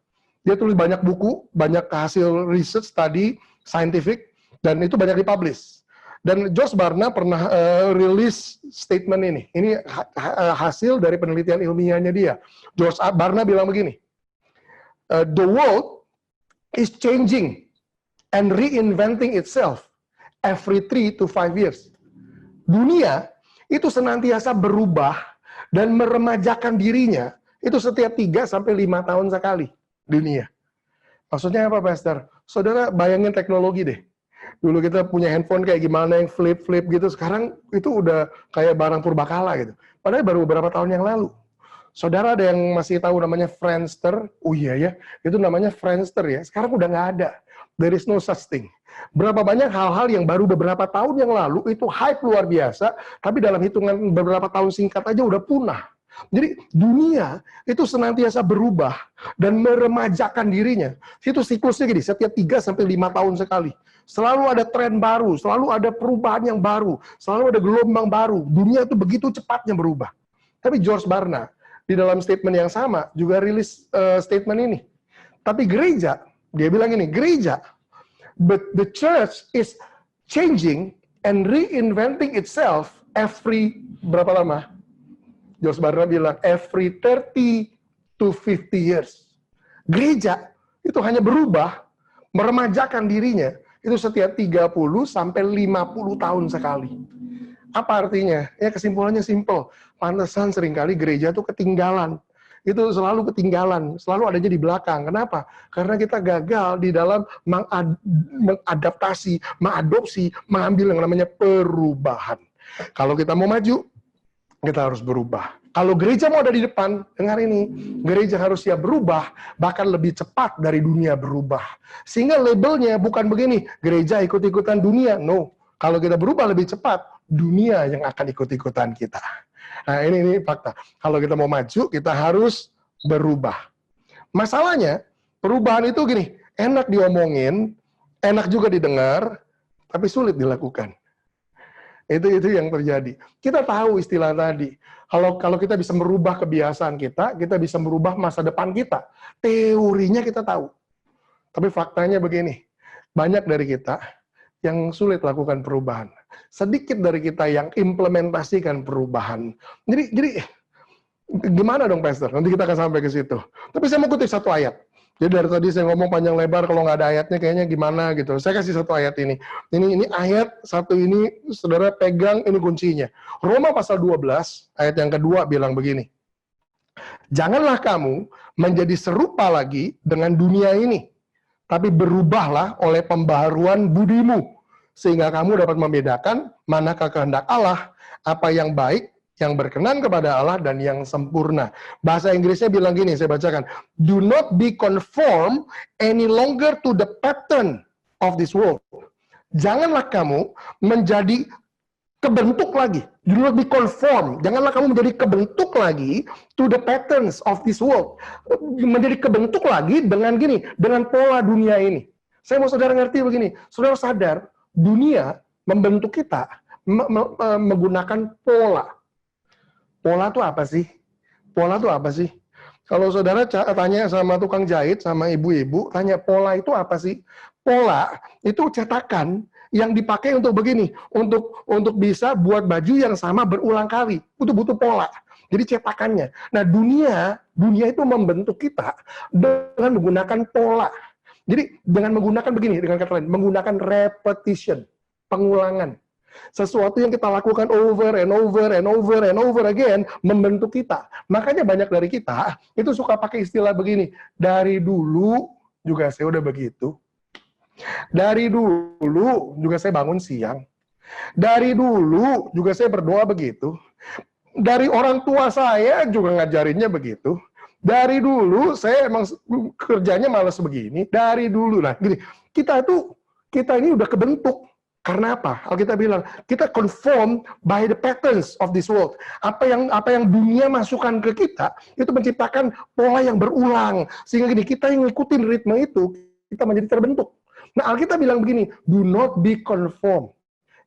Dia tulis banyak buku, banyak hasil research, study, scientific, dan itu banyak dipublish. Dan George Barna pernah rilis statement ini. Ini hasil dari penelitian ilmiahnya dia. George Barna bilang begini, the world is changing and reinventing itself every 3 to 5 years. Dunia itu senantiasa berubah dan meremajakan dirinya itu setiap 3 sampai 5 tahun sekali dunia. Maksudnya apa, Pastor? Saudara bayangin teknologi deh. Dulu kita punya handphone kayak gimana yang flip gitu, sekarang itu udah kayak barang purbakala gitu. Padahal baru beberapa tahun yang lalu. Saudara ada yang masih tahu namanya Friendster? Oh iya ya, itu namanya Friendster ya. Sekarang udah nggak ada. There is no such thing. Berapa banyak hal-hal yang baru beberapa tahun yang lalu itu hype luar biasa, tapi dalam hitungan beberapa tahun singkat aja udah punah. Jadi dunia itu senantiasa berubah dan meremajakan dirinya. Itu siklusnya gini, setiap 3 sampai 5 tahun sekali. Selalu ada tren baru, selalu ada perubahan yang baru, selalu ada gelombang baru. Dunia itu begitu cepatnya berubah. Tapi George Barna di dalam statement yang sama juga rilis statement ini. Tapi gereja, dia bilang ini, gereja, but the church is changing and reinventing itself every berapa lama? George Barna bilang every 30 to 50 years. Gereja itu hanya berubah, meremajakan dirinya, itu setiap 30 sampai 50 tahun sekali. Apa artinya? Ya kesimpulannya simple. Pantesan seringkali gereja itu ketinggalan. Itu selalu ketinggalan, selalu adanya di belakang. Kenapa? Karena kita gagal di dalam mengadaptasi, mengadopsi, mengambil yang namanya perubahan. Kalau kita mau maju, kita harus berubah. Kalau gereja mau ada di depan, dengar ini, gereja harus siap berubah, bahkan lebih cepat dari dunia berubah. Sehingga labelnya bukan begini, gereja ikut-ikutan dunia. No, kalau kita berubah lebih cepat, dunia yang akan ikut-ikutan kita. Nah ini fakta. Kalau kita mau maju, kita harus berubah. Masalahnya, perubahan itu gini, enak diomongin, enak juga didengar, tapi sulit dilakukan. Itu yang terjadi. Kita tahu istilah tadi. Kalau kita bisa merubah kebiasaan kita bisa merubah masa depan kita. Teorinya kita tahu. Tapi faktanya begini, banyak dari kita yang sulit lakukan perubahan. Sedikit dari kita yang implementasikan perubahan. Jadi gimana dong, Pastor? Nanti kita akan sampai ke situ. Tapi saya mau kutip satu ayat. Jadi dari tadi saya ngomong panjang lebar, kalau nggak ada ayatnya kayaknya gimana gitu. Saya kasih satu ayat ini. Ini ayat satu ini, saudara pegang, ini kuncinya. Roma pasal 12, ayat yang kedua bilang begini. Janganlah kamu menjadi serupa lagi dengan dunia ini, tapi berubahlah oleh pembaharuan budimu, sehingga kamu dapat membedakan manakah kehendak Allah, apa yang baik, yang berkenan kepada Allah, dan yang sempurna. Bahasa Inggrisnya bilang gini, saya bacakan. Do not be conformed any longer to the pattern of this world. Janganlah kamu menjadi kebentuk lagi. Do not be conformed. Janganlah kamu menjadi kebentuk lagi to the patterns of this world. Menjadi kebentuk lagi dengan gini, dengan pola dunia ini. Saya mau saudara ngerti begini. Saudara sadar, dunia membentuk kita menggunakan pola. Pola itu apa sih? Pola itu apa sih? Kalau saudara tanya sama tukang jahit, sama ibu-ibu, tanya pola itu apa sih? Pola itu cetakan yang dipakai untuk begini, untuk bisa buat baju yang sama berulang kali. Butuh pola. Jadi cetakannya. Nah dunia itu membentuk kita dengan menggunakan pola. Jadi dengan menggunakan begini, dengan kata lain, menggunakan repetition, pengulangan. Sesuatu yang kita lakukan over and over and over and over again membentuk kita. Makanya banyak dari kita itu suka pakai istilah begini. Dari dulu juga saya udah begitu. Dari dulu juga saya bangun siang. Dari dulu juga saya berdoa begitu. Dari orang tua saya juga ngajarinnya begitu. Dari dulu saya emang kerjanya malas begini. Dari dulu. Nah, gini, kita ini udah kebentuk. Karena apa? Alkitab bilang, kita conform by the patterns of this world. Apa yang dunia masukkan ke kita, itu menciptakan pola yang berulang. Sehingga gini, kita yang ngikutin ritme itu, kita menjadi terbentuk. Nah, Alkitab bilang begini, do not be conformed.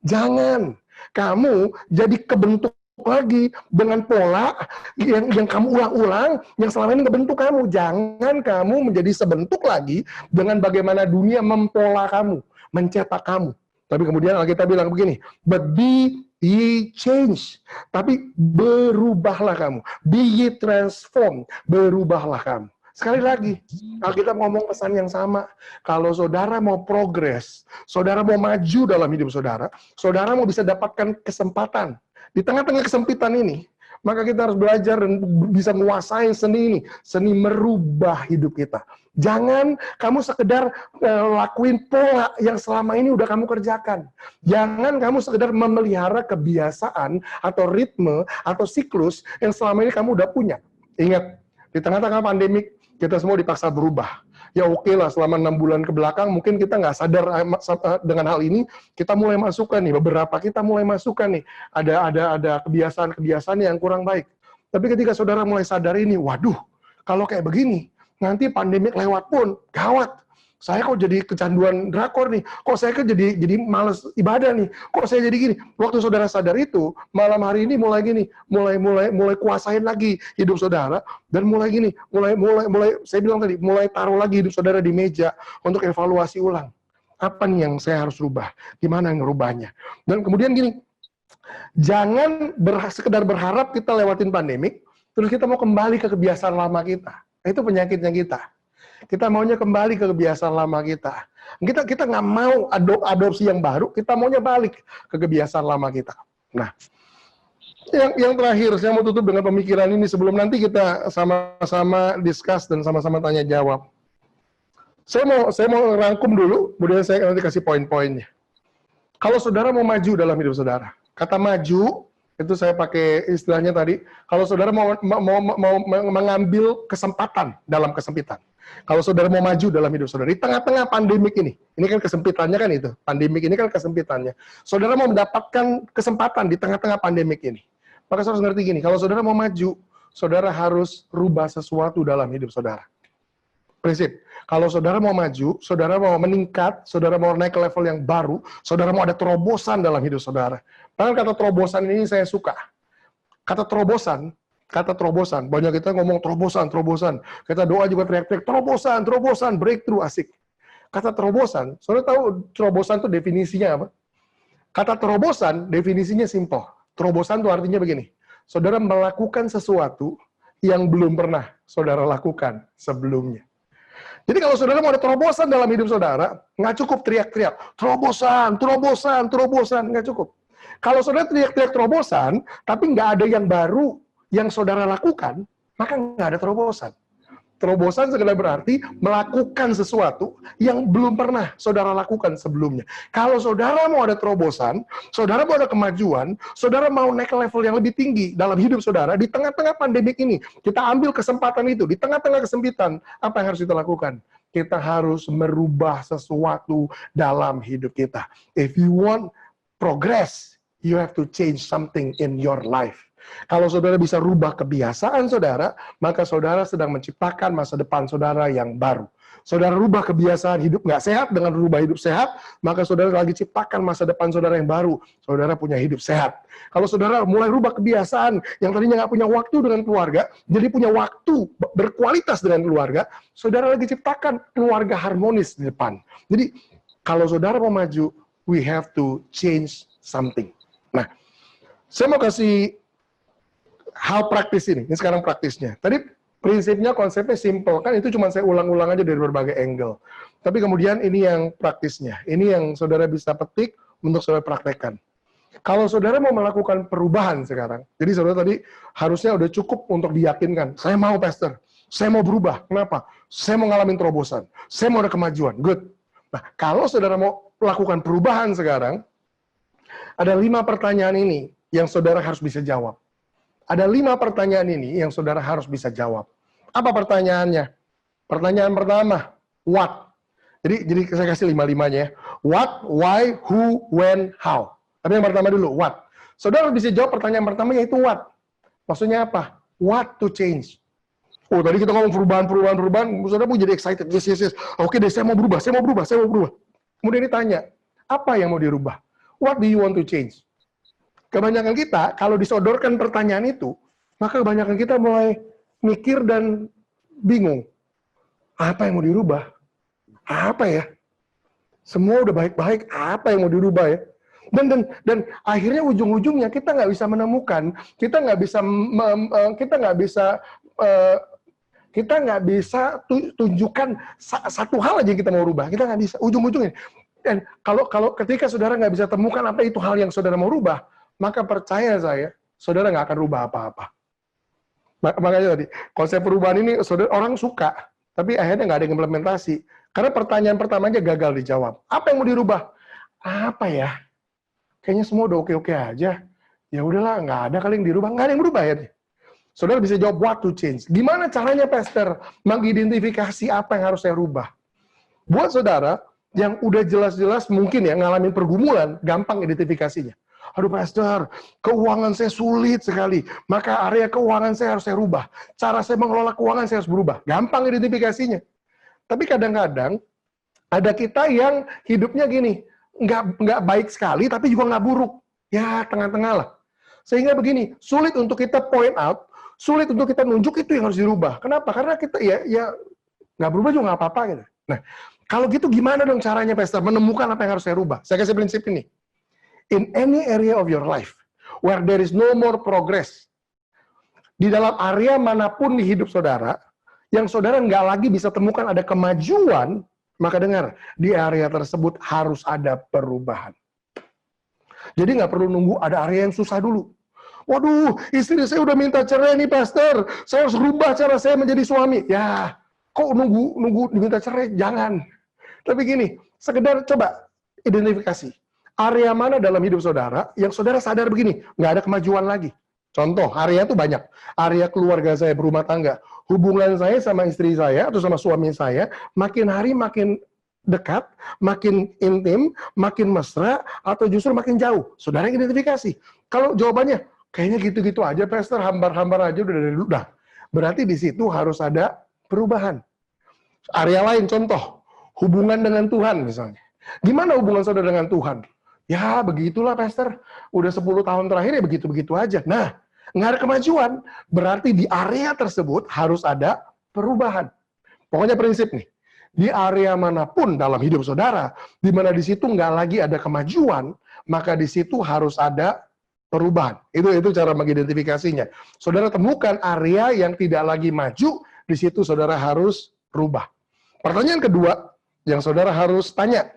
Jangan kamu jadi kebentuk lagi dengan pola yang kamu ulang-ulang, yang selama ini ngebentuk kamu. Jangan kamu menjadi sebentuk lagi dengan bagaimana dunia mempola kamu, mencetak kamu. Tapi kemudian Alkitab bilang begini, but be ye changed. Tapi berubahlah kamu. Be ye transformed. Berubahlah kamu. Sekali lagi, Alkitab ngomong pesan yang sama. Kalau saudara mau progres, saudara mau maju dalam hidup saudara mau bisa dapatkan kesempatan. Di tengah-tengah kesempitan ini, maka kita harus belajar dan bisa menguasai seni ini. Seni merubah hidup kita. Jangan kamu sekedar lakuin pola yang selama ini udah kamu kerjakan. Jangan kamu sekedar memelihara kebiasaan atau ritme atau siklus yang selama ini kamu udah punya. Ingat, di tengah-tengah pandemik, kita semua dipaksa berubah. Ya oke lah, selama 6 bulan ke belakang mungkin kita nggak sadar dengan hal ini, kita mulai masukkan nih, beberapa kita mulai masukkan nih, ada kebiasaan-kebiasaan yang kurang baik. Tapi ketika saudara mulai sadar ini, waduh, kalau kayak begini, nanti pandemik lewat pun, gawat. Saya kok jadi kecanduan drakor nih, kok saya kan jadi malas ibadah nih, kok saya jadi gini. Waktu saudara sadar itu, malam hari ini mulai gini, mulai kuasain lagi hidup saudara, dan mulai gini, mulai saya bilang tadi, mulai taruh lagi hidup saudara di meja untuk evaluasi ulang. Apa nih yang saya harus rubah? Gimana ngerubahnya? Dan kemudian gini, jangan sekedar berharap kita lewatin pandemik, terus kita mau kembali ke kebiasaan lama kita. Itu penyakitnya kita. Kita maunya kembali ke kebiasaan lama kita. Kita nggak mau adopsi yang baru, kita maunya balik ke kebiasaan lama kita. Nah, yang terakhir, saya mau tutup dengan pemikiran ini sebelum nanti kita sama-sama discuss dan sama-sama tanya jawab. Saya mau rangkum dulu, kemudian saya nanti kasih poin-poinnya. Kalau saudara mau maju dalam hidup saudara, kata maju itu saya pakai istilahnya tadi. Kalau saudara mau mengambil kesempatan dalam kesempitan. Kalau saudara mau maju dalam hidup saudara di tengah-tengah pandemik ini kan kesempitannya kan itu. Pandemik ini kan kesempitannya. Saudara mau mendapatkan kesempatan di tengah-tengah pandemik ini. Maka saudara harus ngerti gini, kalau saudara mau maju, saudara harus rubah sesuatu dalam hidup saudara. Prinsip, kalau saudara mau maju, saudara mau meningkat, saudara mau naik ke level yang baru, saudara mau ada terobosan dalam hidup saudara. Bahkan kata terobosan ini saya suka. Kata terobosan, banyak kita ngomong terobosan. Kita doa juga teriak-teriak, terobosan, breakthrough, asik. Kata terobosan, saudara tahu terobosan itu definisinya apa? Kata terobosan, definisinya simpel. Terobosan itu artinya begini, saudara melakukan sesuatu yang belum pernah saudara lakukan sebelumnya. Jadi kalau saudara mau ada terobosan dalam hidup saudara, nggak cukup teriak-teriak, terobosan, nggak cukup. Kalau saudara teriak-teriak terobosan, tapi nggak ada yang baru yang saudara lakukan, maka nggak ada terobosan. Terobosan sekedar berarti melakukan sesuatu yang belum pernah saudara lakukan sebelumnya. Kalau saudara mau ada terobosan, saudara mau ada kemajuan, saudara mau naik ke level yang lebih tinggi dalam hidup saudara, di tengah-tengah pandemik ini, kita ambil kesempatan itu, di tengah-tengah kesempitan, apa yang harus kita lakukan? Kita harus merubah sesuatu dalam hidup kita. If you want progress, you have to change something in your life. Kalau saudara bisa rubah kebiasaan saudara, maka saudara sedang menciptakan masa depan saudara yang baru. Saudara rubah kebiasaan hidup nggak sehat dengan rubah hidup sehat, maka saudara lagi ciptakan masa depan saudara yang baru. Saudara punya hidup sehat. Kalau saudara mulai rubah kebiasaan yang tadinya nggak punya waktu dengan keluarga, jadi punya waktu berkualitas dengan keluarga, saudara lagi ciptakan keluarga harmonis di depan. Jadi kalau saudara mau maju, we have to change something. Nah, saya mau kasih hal praktis ini sekarang praktisnya. Tadi prinsipnya, konsepnya simple, kan itu cuma saya ulang-ulang aja dari berbagai angle. Tapi kemudian ini yang praktisnya, ini yang saudara bisa petik untuk saudara praktekkan. Kalau saudara mau melakukan perubahan sekarang, jadi saudara tadi harusnya udah cukup untuk diyakinkan, saya mau pastor, saya mau berubah, kenapa? Saya mau ngalamin terobosan, saya mau ada kemajuan, good. Nah, kalau saudara mau melakukan perubahan sekarang, ada 5 pertanyaan ini yang saudara harus bisa jawab. Ada 5 pertanyaan ini yang saudara harus bisa jawab. Apa pertanyaannya? Pertanyaan pertama, what? Jadi saya kasih 5-5-nya ya. What, why, who, when, how. Tapi yang pertama dulu, what. Saudara bisa jawab pertanyaan pertama yaitu what. Maksudnya apa? What to change. Oh, tadi kita ngomong perubahan. Saudara mau jadi excited. Yes. Oke deh, saya mau berubah. Kemudian ditanya, apa yang mau dirubah? What do you want to change? Kebanyakan kita, kalau disodorkan pertanyaan itu, maka kebanyakan kita mulai mikir dan bingung. Apa yang mau dirubah? Apa ya? Semua udah baik-baik, apa yang mau dirubah ya? Dan akhirnya ujung-ujungnya kita nggak bisa menemukan, kita nggak bisa tunjukkan satu hal aja yang kita mau rubah, kita nggak bisa ujung-ujungnya. Dan kalau ketika saudara nggak bisa temukan apa itu hal yang saudara mau rubah, maka percaya saya, saudara nggak akan rubah apa-apa. Makanya tadi, konsep perubahan ini saudara orang suka, tapi akhirnya nggak ada implementasi. Karena pertanyaan pertamanya gagal dijawab. Apa yang mau dirubah? Apa ya? Kayaknya semua udah oke-oke aja. Ya udahlah, nggak ada kali yang dirubah. Nggak ada yang berubah ya. Saudara bisa jawab what to change. Gimana caranya, pastor, mengidentifikasi apa yang harus saya rubah? Buat saudara yang udah jelas-jelas mungkin ya ngalamin pergumulan, gampang identifikasinya. Aduh pastor, keuangan saya sulit sekali, maka area keuangan saya harus saya rubah. Cara saya mengelola keuangan saya harus berubah. Gampang identifikasinya. Tapi kadang-kadang ada kita yang hidupnya gini, nggak baik sekali, tapi juga nggak buruk. Ya tengah-tengah lah. Sehingga begini, sulit untuk kita point out, sulit untuk kita nunjuk itu yang harus dirubah. Kenapa? Karena kita ya nggak berubah juga nggak apa-apa gitu. Nah, kalau gitu gimana dong caranya pastor menemukan apa yang harus saya rubah? Saya kasih prinsip ini. In any area of your life, where there is no more progress, di dalam area manapun di hidup saudara, yang saudara nggak lagi bisa temukan ada kemajuan, maka dengar, di area tersebut harus ada perubahan. Jadi nggak perlu nunggu ada area yang susah dulu. Waduh, istri saya udah minta cerai nih, Pastor. Saya harus rubah cara saya menjadi suami. Ya, kok nunggu diminta cerai? Jangan. Tapi gini, sekedar coba identifikasi. Area mana dalam hidup saudara yang saudara sadar begini, nggak ada kemajuan lagi. Contoh, area itu banyak. Area keluarga saya, berumah tangga. Hubungan saya sama istri saya atau sama suami saya, makin hari makin dekat, makin intim, makin mesra, atau justru makin jauh. Saudara identifikasi. Kalau jawabannya, kayaknya gitu-gitu aja, Pastor, hambar-hambar aja udah dari dulu. Dah. Berarti di situ harus ada perubahan. Area lain, contoh, hubungan dengan Tuhan misalnya. Gimana hubungan saudara dengan Tuhan? Ya, begitulah, Pastor. Udah 10 tahun terakhir ya begitu-begitu aja. Nah, nggak ada kemajuan. Berarti di area tersebut harus ada perubahan. Pokoknya prinsip nih, di area manapun dalam hidup saudara, di mana di situ nggak lagi ada kemajuan, maka di situ harus ada perubahan. Itu cara mengidentifikasinya. Saudara temukan area yang tidak lagi maju, di situ saudara harus rubah. Pertanyaan kedua yang saudara harus tanya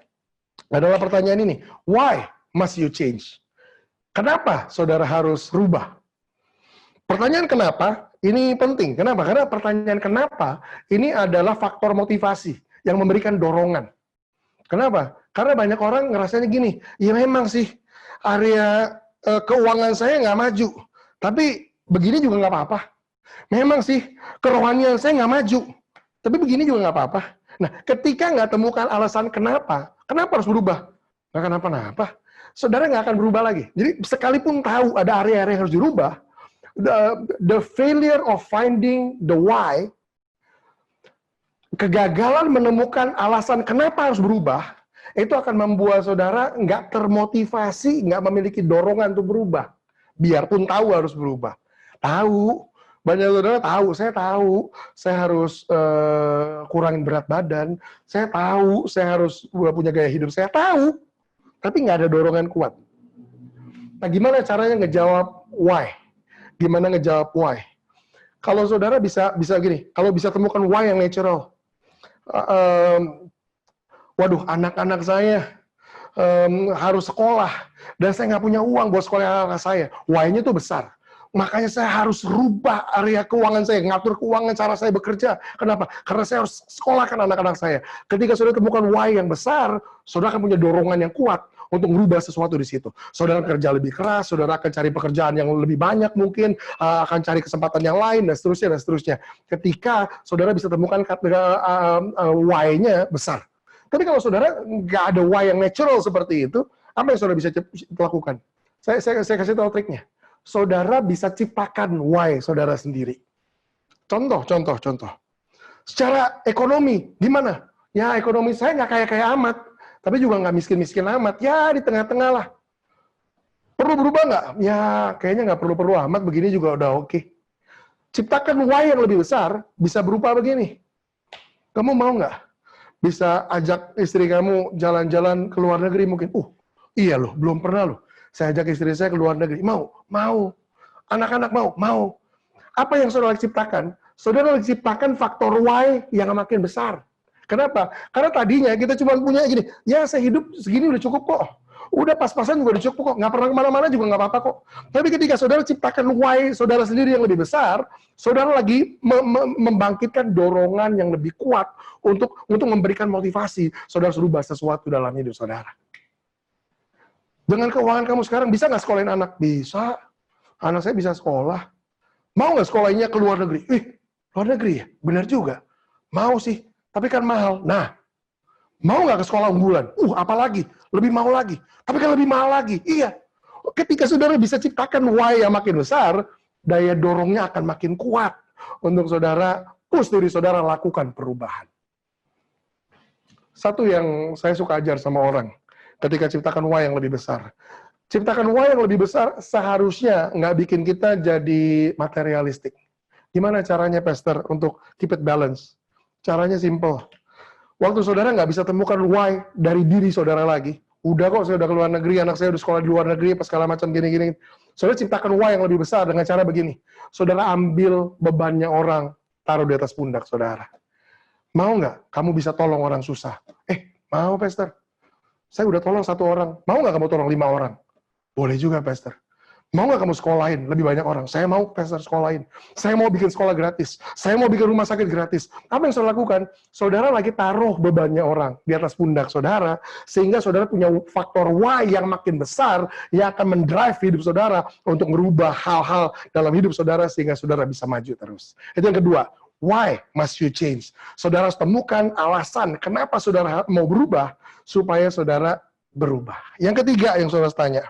adalah pertanyaan ini, why must you change? Kenapa saudara harus rubah? Pertanyaan kenapa ini penting. Kenapa? Karena pertanyaan kenapa ini adalah faktor motivasi yang memberikan dorongan. Kenapa? Karena banyak orang ngerasanya gini, ya memang sih area keuangan saya nggak maju, tapi begini juga nggak apa-apa. Memang sih kerohanian saya nggak maju, tapi begini juga nggak apa-apa. Nah, ketika nggak temukan alasan kenapa harus berubah? Nggak kenapa-napa. Saudara nggak akan berubah lagi. Jadi sekalipun tahu ada area-area yang harus dirubah, the failure of finding the why, kegagalan menemukan alasan kenapa harus berubah, itu akan membuat saudara nggak termotivasi, nggak memiliki dorongan untuk berubah. Biarpun tahu harus berubah. Tahu, banyak saudara tahu, saya harus kurangin berat badan, saya tahu, saya harus punya gaya hidup, saya tahu, tapi nggak ada dorongan kuat. Nah, gimana caranya ngejawab why? Gimana ngejawab why? Kalau saudara bisa gini, kalau bisa temukan why yang natural. Waduh, anak-anak saya harus sekolah, dan saya nggak punya uang buat sekolah anak saya. Why-nya tuh besar. Makanya saya harus rubah area keuangan saya, ngatur keuangan cara saya bekerja. Kenapa? Karena saya harus sekolahkan anak-anak saya. Ketika saudara temukan why yang besar, saudara akan punya dorongan yang kuat untuk merubah sesuatu di situ. Saudara kerja lebih keras, saudara akan cari pekerjaan yang lebih banyak mungkin, akan cari kesempatan yang lain, dan seterusnya. Ketika saudara bisa temukan why-nya besar. Tapi kalau saudara nggak ada why yang natural seperti itu, apa yang saudara bisa lakukan? Saya kasih tahu triknya. Saudara bisa ciptakan why saudara sendiri. Contoh. Secara ekonomi, gimana? Ya, ekonomi saya nggak kaya-kaya amat, tapi juga nggak miskin-miskin amat. Ya, di tengah-tengah lah. Perlu berubah nggak? Ya, kayaknya nggak perlu-perlu amat, begini juga udah oke. Ciptakan why yang lebih besar, bisa berupa begini. Kamu mau nggak? Bisa ajak istri kamu jalan-jalan ke luar negeri mungkin. Iya loh, belum pernah loh. Saya ajak istri saya ke luar negeri. Mau. Anak-anak mau. Apa yang saudara ciptakan? Saudara ciptakan faktor why yang makin besar. Kenapa? Karena tadinya kita cuma punya gini, ya saya hidup segini udah cukup kok. Udah pas-pasan juga udah cukup kok. Nggak pernah kemana-mana juga nggak apa-apa kok. Tapi ketika saudara ciptakan why saudara sendiri yang lebih besar, saudara lagi membangkitkan dorongan yang lebih kuat untuk memberikan motivasi saudara harus berubah sesuatu dalam hidup saudara. Dengan keuangan kamu sekarang, bisa nggak sekolahin anak? Bisa. Anak saya bisa sekolah. Mau nggak sekolahnya ke luar negeri? Luar negeri ya? Benar juga. Mau sih, tapi kan mahal. Nah, mau nggak ke sekolah unggulan? Apalagi? Lebih mau lagi. Tapi kan lebih mahal lagi. Iya. Ketika saudara bisa ciptakan why yang makin besar, daya dorongnya akan makin kuat untuk saudara, push diri saudara lakukan perubahan. Satu yang saya suka ajar sama orang, ketika ciptakan why yang lebih besar. Ciptakan why yang lebih besar seharusnya nggak bikin kita jadi materialistik. Gimana caranya, Pastor, untuk keep it balance? Caranya simple. Waktu saudara nggak bisa temukan why dari diri saudara lagi, udah kok saya udah ke luar negeri, anak saya udah sekolah di luar negeri, apa segala macam gini-gini. Saudara ciptakan why yang lebih besar dengan cara begini. Saudara ambil bebannya orang, taruh di atas pundak saudara. Mau nggak kamu bisa tolong orang susah? Mau, Pastor. Saya udah tolong 1 orang. Mau nggak kamu tolong 5 orang? Boleh juga, Pastor. Mau nggak kamu sekolahin lebih banyak orang? Saya mau, Pastor, sekolahin. Saya mau bikin sekolah gratis. Saya mau bikin rumah sakit gratis. Apa yang saudara lakukan? Saudara lagi taruh bebannya orang di atas pundak saudara, sehingga saudara punya faktor Y yang makin besar, yang akan mendrive hidup saudara untuk merubah hal-hal dalam hidup saudara, sehingga saudara bisa maju terus. Itu yang kedua. Why must you change? Saudara harus temukan alasan kenapa saudara mau berubah, supaya saudara berubah. Yang ketiga yang saudara tanya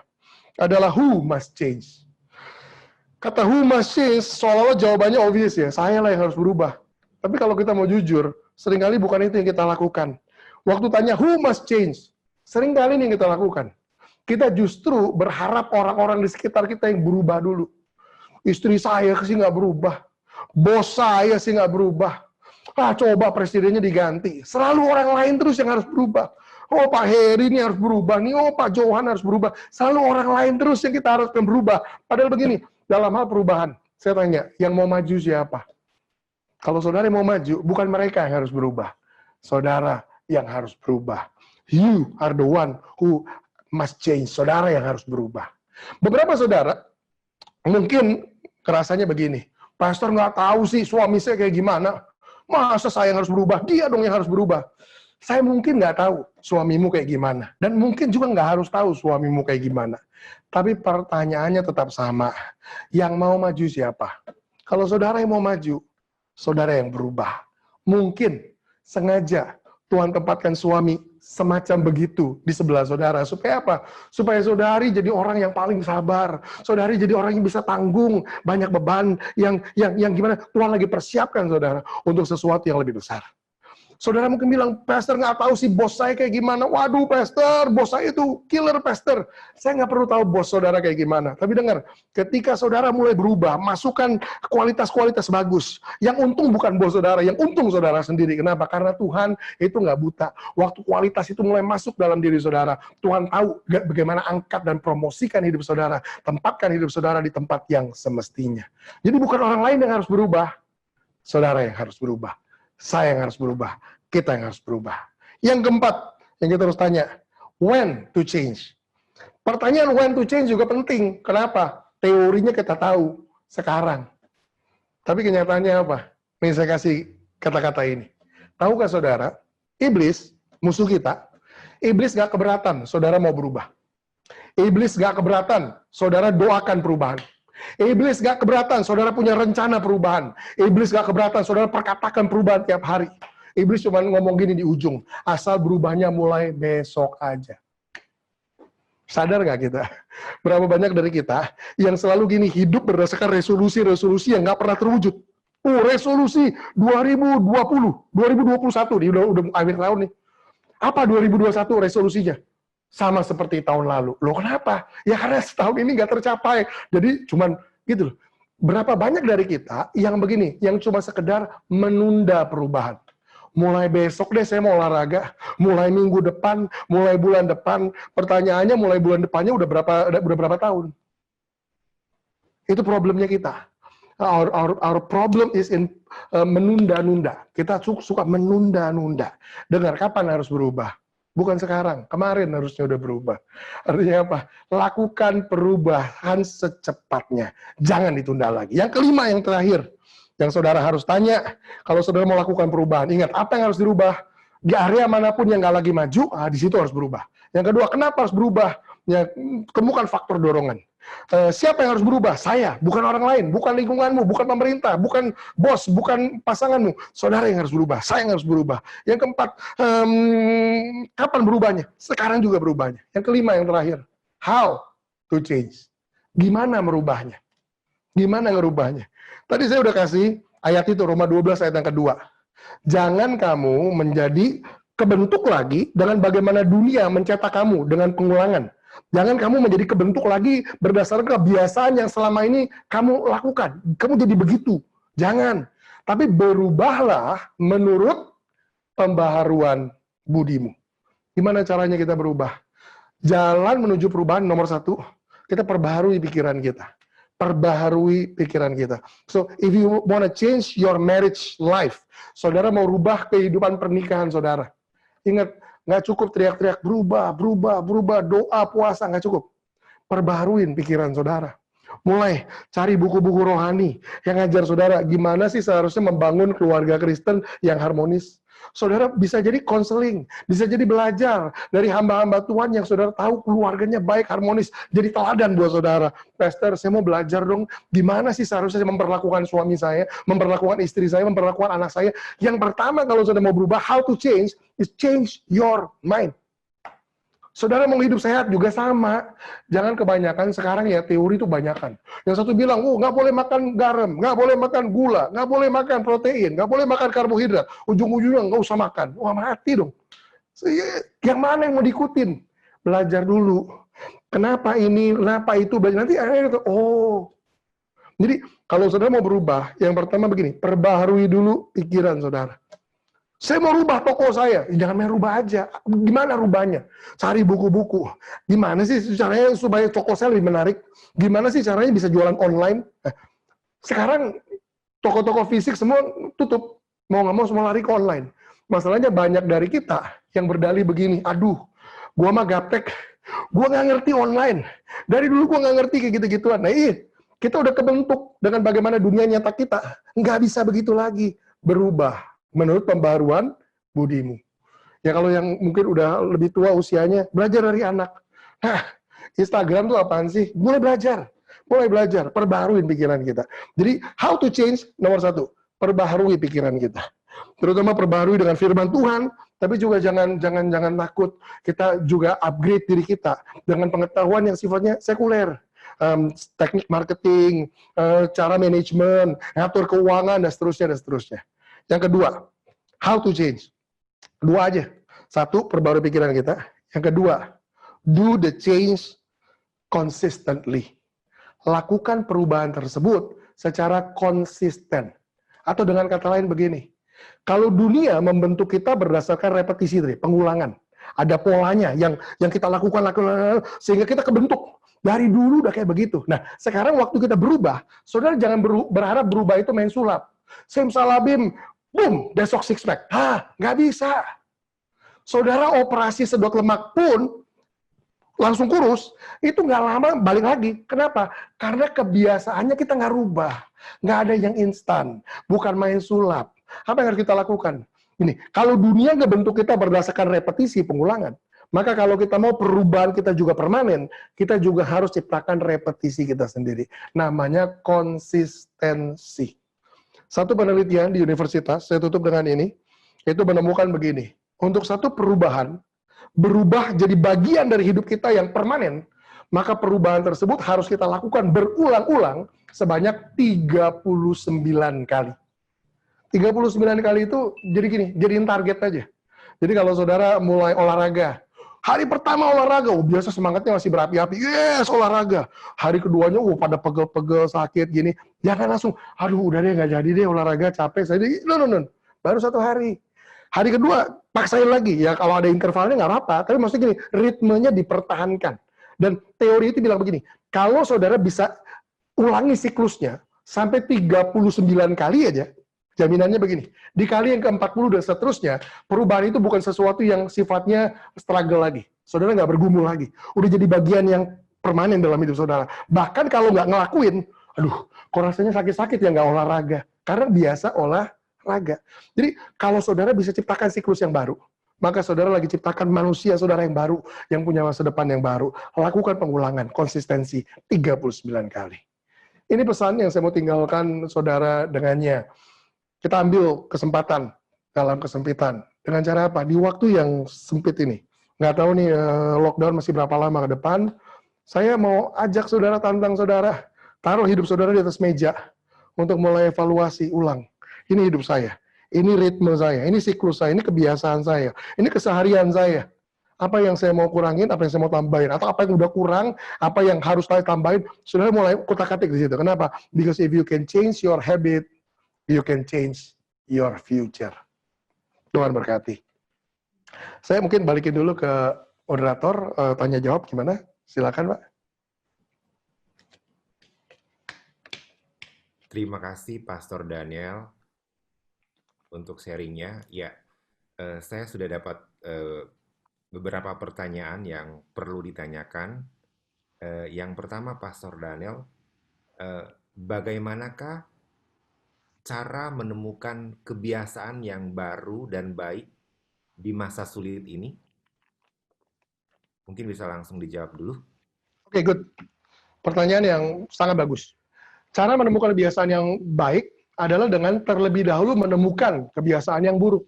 adalah who must change. Kata who must change, seolah-olah jawabannya obvious ya, saya lah yang harus berubah. Tapi kalau kita mau jujur, seringkali bukan itu yang kita lakukan. Waktu tanya who must change, seringkali ini yang kita lakukan. Kita justru berharap orang-orang di sekitar kita yang berubah dulu. Istri saya sih nggak berubah. Bos saya sih nggak berubah. Coba presidennya diganti. Selalu orang lain terus yang harus berubah. Oh, Pak Heri ini harus berubah nih. Oh, Pak Johan harus berubah. Selalu orang lain terus yang kita harapkan berubah. Padahal begini, dalam hal perubahan, saya tanya, yang mau maju siapa? Kalau saudara yang mau maju, bukan mereka yang harus berubah. Saudara yang harus berubah. You are the one who must change. Saudara yang harus berubah. Beberapa saudara, mungkin kerasanya begini, Pastor nggak tahu sih suami saya kayak gimana. Masa saya yang harus berubah? Dia dong yang harus berubah. Saya mungkin nggak tahu suamimu kayak gimana. Dan mungkin juga nggak harus tahu suamimu kayak gimana. Tapi pertanyaannya tetap sama. Yang mau maju siapa? Kalau saudara yang mau maju, saudara yang berubah. Mungkin sengaja Tuhan tempatkan suami semacam begitu di sebelah saudara. Supaya apa? Supaya saudari jadi orang yang paling sabar. Saudari jadi orang yang bisa tanggung banyak beban yang gimana Tuhan lagi persiapkan saudara untuk sesuatu yang lebih besar. Saudara mungkin bilang, Pastor nggak tahu sih bos saya kayak gimana. Waduh, Pastor, bos saya itu killer, Pastor. Saya nggak perlu tahu bos saudara kayak gimana. Tapi dengar, ketika saudara mulai berubah, masukkan kualitas-kualitas bagus. Yang untung bukan bos saudara, yang untung saudara sendiri. Kenapa? Karena Tuhan itu nggak buta. Waktu kualitas itu mulai masuk dalam diri saudara, Tuhan tahu bagaimana angkat dan promosikan hidup saudara. Tempatkan hidup saudara di tempat yang semestinya. Jadi bukan orang lain yang harus berubah. Saudara yang harus berubah. Saya yang harus berubah, kita yang harus berubah. Yang keempat, yang kita harus tanya, when to change? Pertanyaan when to change juga penting. Kenapa? Teorinya kita tahu sekarang. Tapi kenyataannya apa? Nih saya kasih kata-kata ini. Tahukah saudara, iblis, musuh kita, iblis gak keberatan, saudara mau berubah. Iblis gak keberatan, saudara doakan perubahan. Iblis gak keberatan, saudara punya rencana perubahan. Iblis gak keberatan, saudara perkatakan perubahan tiap hari. Iblis cuma ngomong gini di ujung, asal berubahnya mulai besok aja. Sadar gak kita? Berapa banyak dari kita yang selalu gini, hidup berdasarkan resolusi-resolusi yang gak pernah terwujud. Resolusi 2020, 2021, nih, udah akhir tahun nih. Apa 2021 resolusinya? Sama seperti tahun lalu. Loh kenapa? Ya karena setahun ini nggak tercapai. Jadi cuman gitu loh. Berapa banyak dari kita yang begini, yang cuma sekedar menunda perubahan. Mulai besok deh saya mau olahraga, mulai minggu depan, mulai bulan depan. Pertanyaannya mulai bulan depannya udah berapa tahun? Itu problemnya kita. Our problem is in menunda-nunda. Kita suka menunda-nunda. Dengar, kapan harus berubah? Bukan sekarang, kemarin harusnya udah berubah. Artinya apa? Lakukan perubahan secepatnya. Jangan ditunda lagi. Yang kelima, yang terakhir, yang saudara harus tanya, kalau saudara mau lakukan perubahan, ingat, apa yang harus dirubah? Di area manapun yang nggak lagi maju, di situ harus berubah. Yang kedua, kenapa harus berubah? Ya, temukan faktor dorongan. Siapa yang harus berubah? Saya, bukan orang lain, bukan lingkunganmu, bukan pemerintah, bukan bos, bukan pasanganmu. Saudara yang harus berubah, saya yang harus berubah. Yang keempat, kapan berubahnya? Sekarang juga berubahnya. Yang kelima, yang terakhir, how to change? Gimana merubahnya? Gimana ngerubahnya? Tadi saya udah kasih ayat itu, Roma 12 ayat yang kedua. Jangan kamu menjadi kebentuk lagi dengan bagaimana dunia mencetak kamu dengan pengulangan. Jangan kamu menjadi kebentuk lagi berdasarkan kebiasaan yang selama ini kamu lakukan. Kamu jadi begitu. Jangan. Tapi berubahlah menurut pembaharuan budimu. Gimana caranya kita berubah? Jalan menuju perubahan nomor 1, kita perbaharui pikiran kita. Perbaharui pikiran kita. So, if you wanna change your marriage life, saudara mau rubah kehidupan pernikahan saudara. Ingat, nggak cukup teriak-teriak berubah, berubah, berubah, doa, puasa, nggak cukup. Perbaharuin pikiran saudara. Mulai cari buku-buku rohani yang ngajar saudara gimana sih seharusnya membangun keluarga Kristen yang harmonis. Saudara bisa jadi konseling, bisa jadi belajar dari hamba-hamba Tuhan yang saudara tahu keluarganya baik, harmonis, jadi teladan buat saudara. Pastor, saya mau belajar dong, gimana sih seharusnya saya memperlakukan suami saya, memperlakukan istri saya, memperlakukan anak saya. Yang pertama kalau saudara mau berubah, how to change, is change your mind. Saudara mau hidup sehat juga sama. Jangan kebanyakan sekarang ya teori itu banyakan. Yang satu bilang, nggak boleh makan garam, nggak boleh makan gula, nggak boleh makan protein, nggak boleh makan karbohidrat. Ujung-ujungnya nggak usah makan. Wah mati dong. Yang mana yang mau diikutin? Belajar dulu. Kenapa ini, kenapa itu? Nanti akhirnya, Jadi kalau saudara mau berubah, yang pertama begini, perbaharui dulu pikiran saudara. Saya mau rubah toko saya, jangan main rubah aja. Gimana rubahnya? Cari buku-buku. Gimana sih caranya supaya toko saya lebih menarik? Gimana sih caranya bisa jualan online? Sekarang toko-toko fisik semua tutup. Mau nggak mau semua lari ke online. Masalahnya banyak dari kita yang berdalih begini, aduh, gua mah gaptek, gua nggak ngerti online. Dari dulu gua nggak ngerti kayak gitu-gituan. Nah kita udah kebentuk dengan bagaimana dunia nyata kita. Nggak bisa begitu lagi. Berubah menurut pembaharuan budimu. Ya kalau yang mungkin udah lebih tua usianya, belajar dari anak. Nah, Instagram tuh apaan sih? Mulai belajar, perbaharuin pikiran kita. Jadi, how to change, nomor satu, perbaharui pikiran kita. Terutama perbaharui dengan firman Tuhan, tapi juga jangan takut. Kita juga upgrade diri kita dengan pengetahuan yang sifatnya sekuler. Teknik marketing, cara manajemen, ngatur keuangan, dan seterusnya. Yang kedua, how to change. Dua aja. Satu, perbarui pikiran kita. Yang kedua, do the change consistently. Lakukan perubahan tersebut secara konsisten. Atau dengan kata lain begini, kalau dunia membentuk kita berdasarkan repetisi, pengulangan. Ada polanya yang kita lakukan, sehingga kita kebentuk. Dari dulu udah kayak begitu. Nah, sekarang waktu kita berubah, saudara jangan berharap berubah itu main sulap. Simsalabim, boom, besok six pack. Nggak bisa. Saudara operasi sedot lemak pun langsung kurus, itu nggak lama balik lagi. Kenapa? Karena kebiasaannya kita nggak rubah. Nggak ada yang instan. Bukan main sulap. Apa yang harus kita lakukan? Ini, kalau dunia ngebentuk kita berdasarkan repetisi, pengulangan, maka kalau kita mau perubahan kita juga permanen, kita juga harus ciptakan repetisi kita sendiri. Namanya konsistensi. Satu penelitian di universitas, saya tutup dengan ini, itu menemukan begini. Untuk satu perubahan, berubah jadi bagian dari hidup kita yang permanen, maka perubahan tersebut harus kita lakukan berulang-ulang sebanyak 39 kali. 39 kali itu jadi gini, jadiin target aja. Jadi kalau saudara mulai olahraga, hari pertama olahraga, biasa semangatnya masih berapi-api, yes olahraga. Hari keduanya, pada pegel-pegel, sakit gini. Jangan langsung, aduh udah deh nggak jadi deh olahraga, capek. No. Baru 1 hari. Hari kedua, paksain lagi. Ya kalau ada intervalnya nggak apa-apa, tapi maksudnya gini, ritmenya dipertahankan. Dan teori itu bilang begini, kalau saudara bisa ulangi siklusnya sampai 39 kali aja, jaminannya begini, dikali yang ke-40 dan seterusnya, perubahan itu bukan sesuatu yang sifatnya struggle lagi. Saudara nggak bergumul lagi. Udah jadi bagian yang permanen dalam hidup saudara. Bahkan kalau nggak ngelakuin, aduh, kok rasanya sakit-sakit ya nggak olahraga. Karena biasa olahraga. Jadi kalau saudara bisa ciptakan siklus yang baru, maka saudara lagi ciptakan manusia saudara yang baru, yang punya masa depan yang baru. Lakukan pengulangan, konsistensi 39 kali. Ini pesan yang saya mau tinggalkan saudara dengannya. Kita ambil kesempatan dalam kesempitan. Dengan cara apa? Di waktu yang sempit ini. Nggak tahu nih lockdown masih berapa lama ke depan. Saya mau ajak saudara, tantang saudara, taruh hidup saudara di atas meja untuk mulai evaluasi ulang. Ini hidup saya. Ini ritme saya. Ini siklus saya. Ini kebiasaan saya. Ini keseharian saya. Apa yang saya mau kurangin, apa yang saya mau tambahin. Atau apa yang udah kurang, apa yang harus saya tambahin. Saudara mulai kutak-katik di situ. Kenapa? Because if you can change your habit, you can change your future. Tuhan berkati. Saya mungkin balikin dulu ke moderator, tanya jawab gimana? Silakan, Pak. Terima kasih Pastor Daniel untuk sharingnya. Ya, saya sudah dapat beberapa pertanyaan yang perlu ditanyakan. Yang pertama, Pastor Daniel, bagaimanakah cara menemukan kebiasaan yang baru dan baik di masa sulit ini? Mungkin bisa langsung dijawab dulu. Oke, good. Pertanyaan yang sangat bagus. Cara menemukan kebiasaan yang baik adalah dengan terlebih dahulu menemukan kebiasaan yang buruk.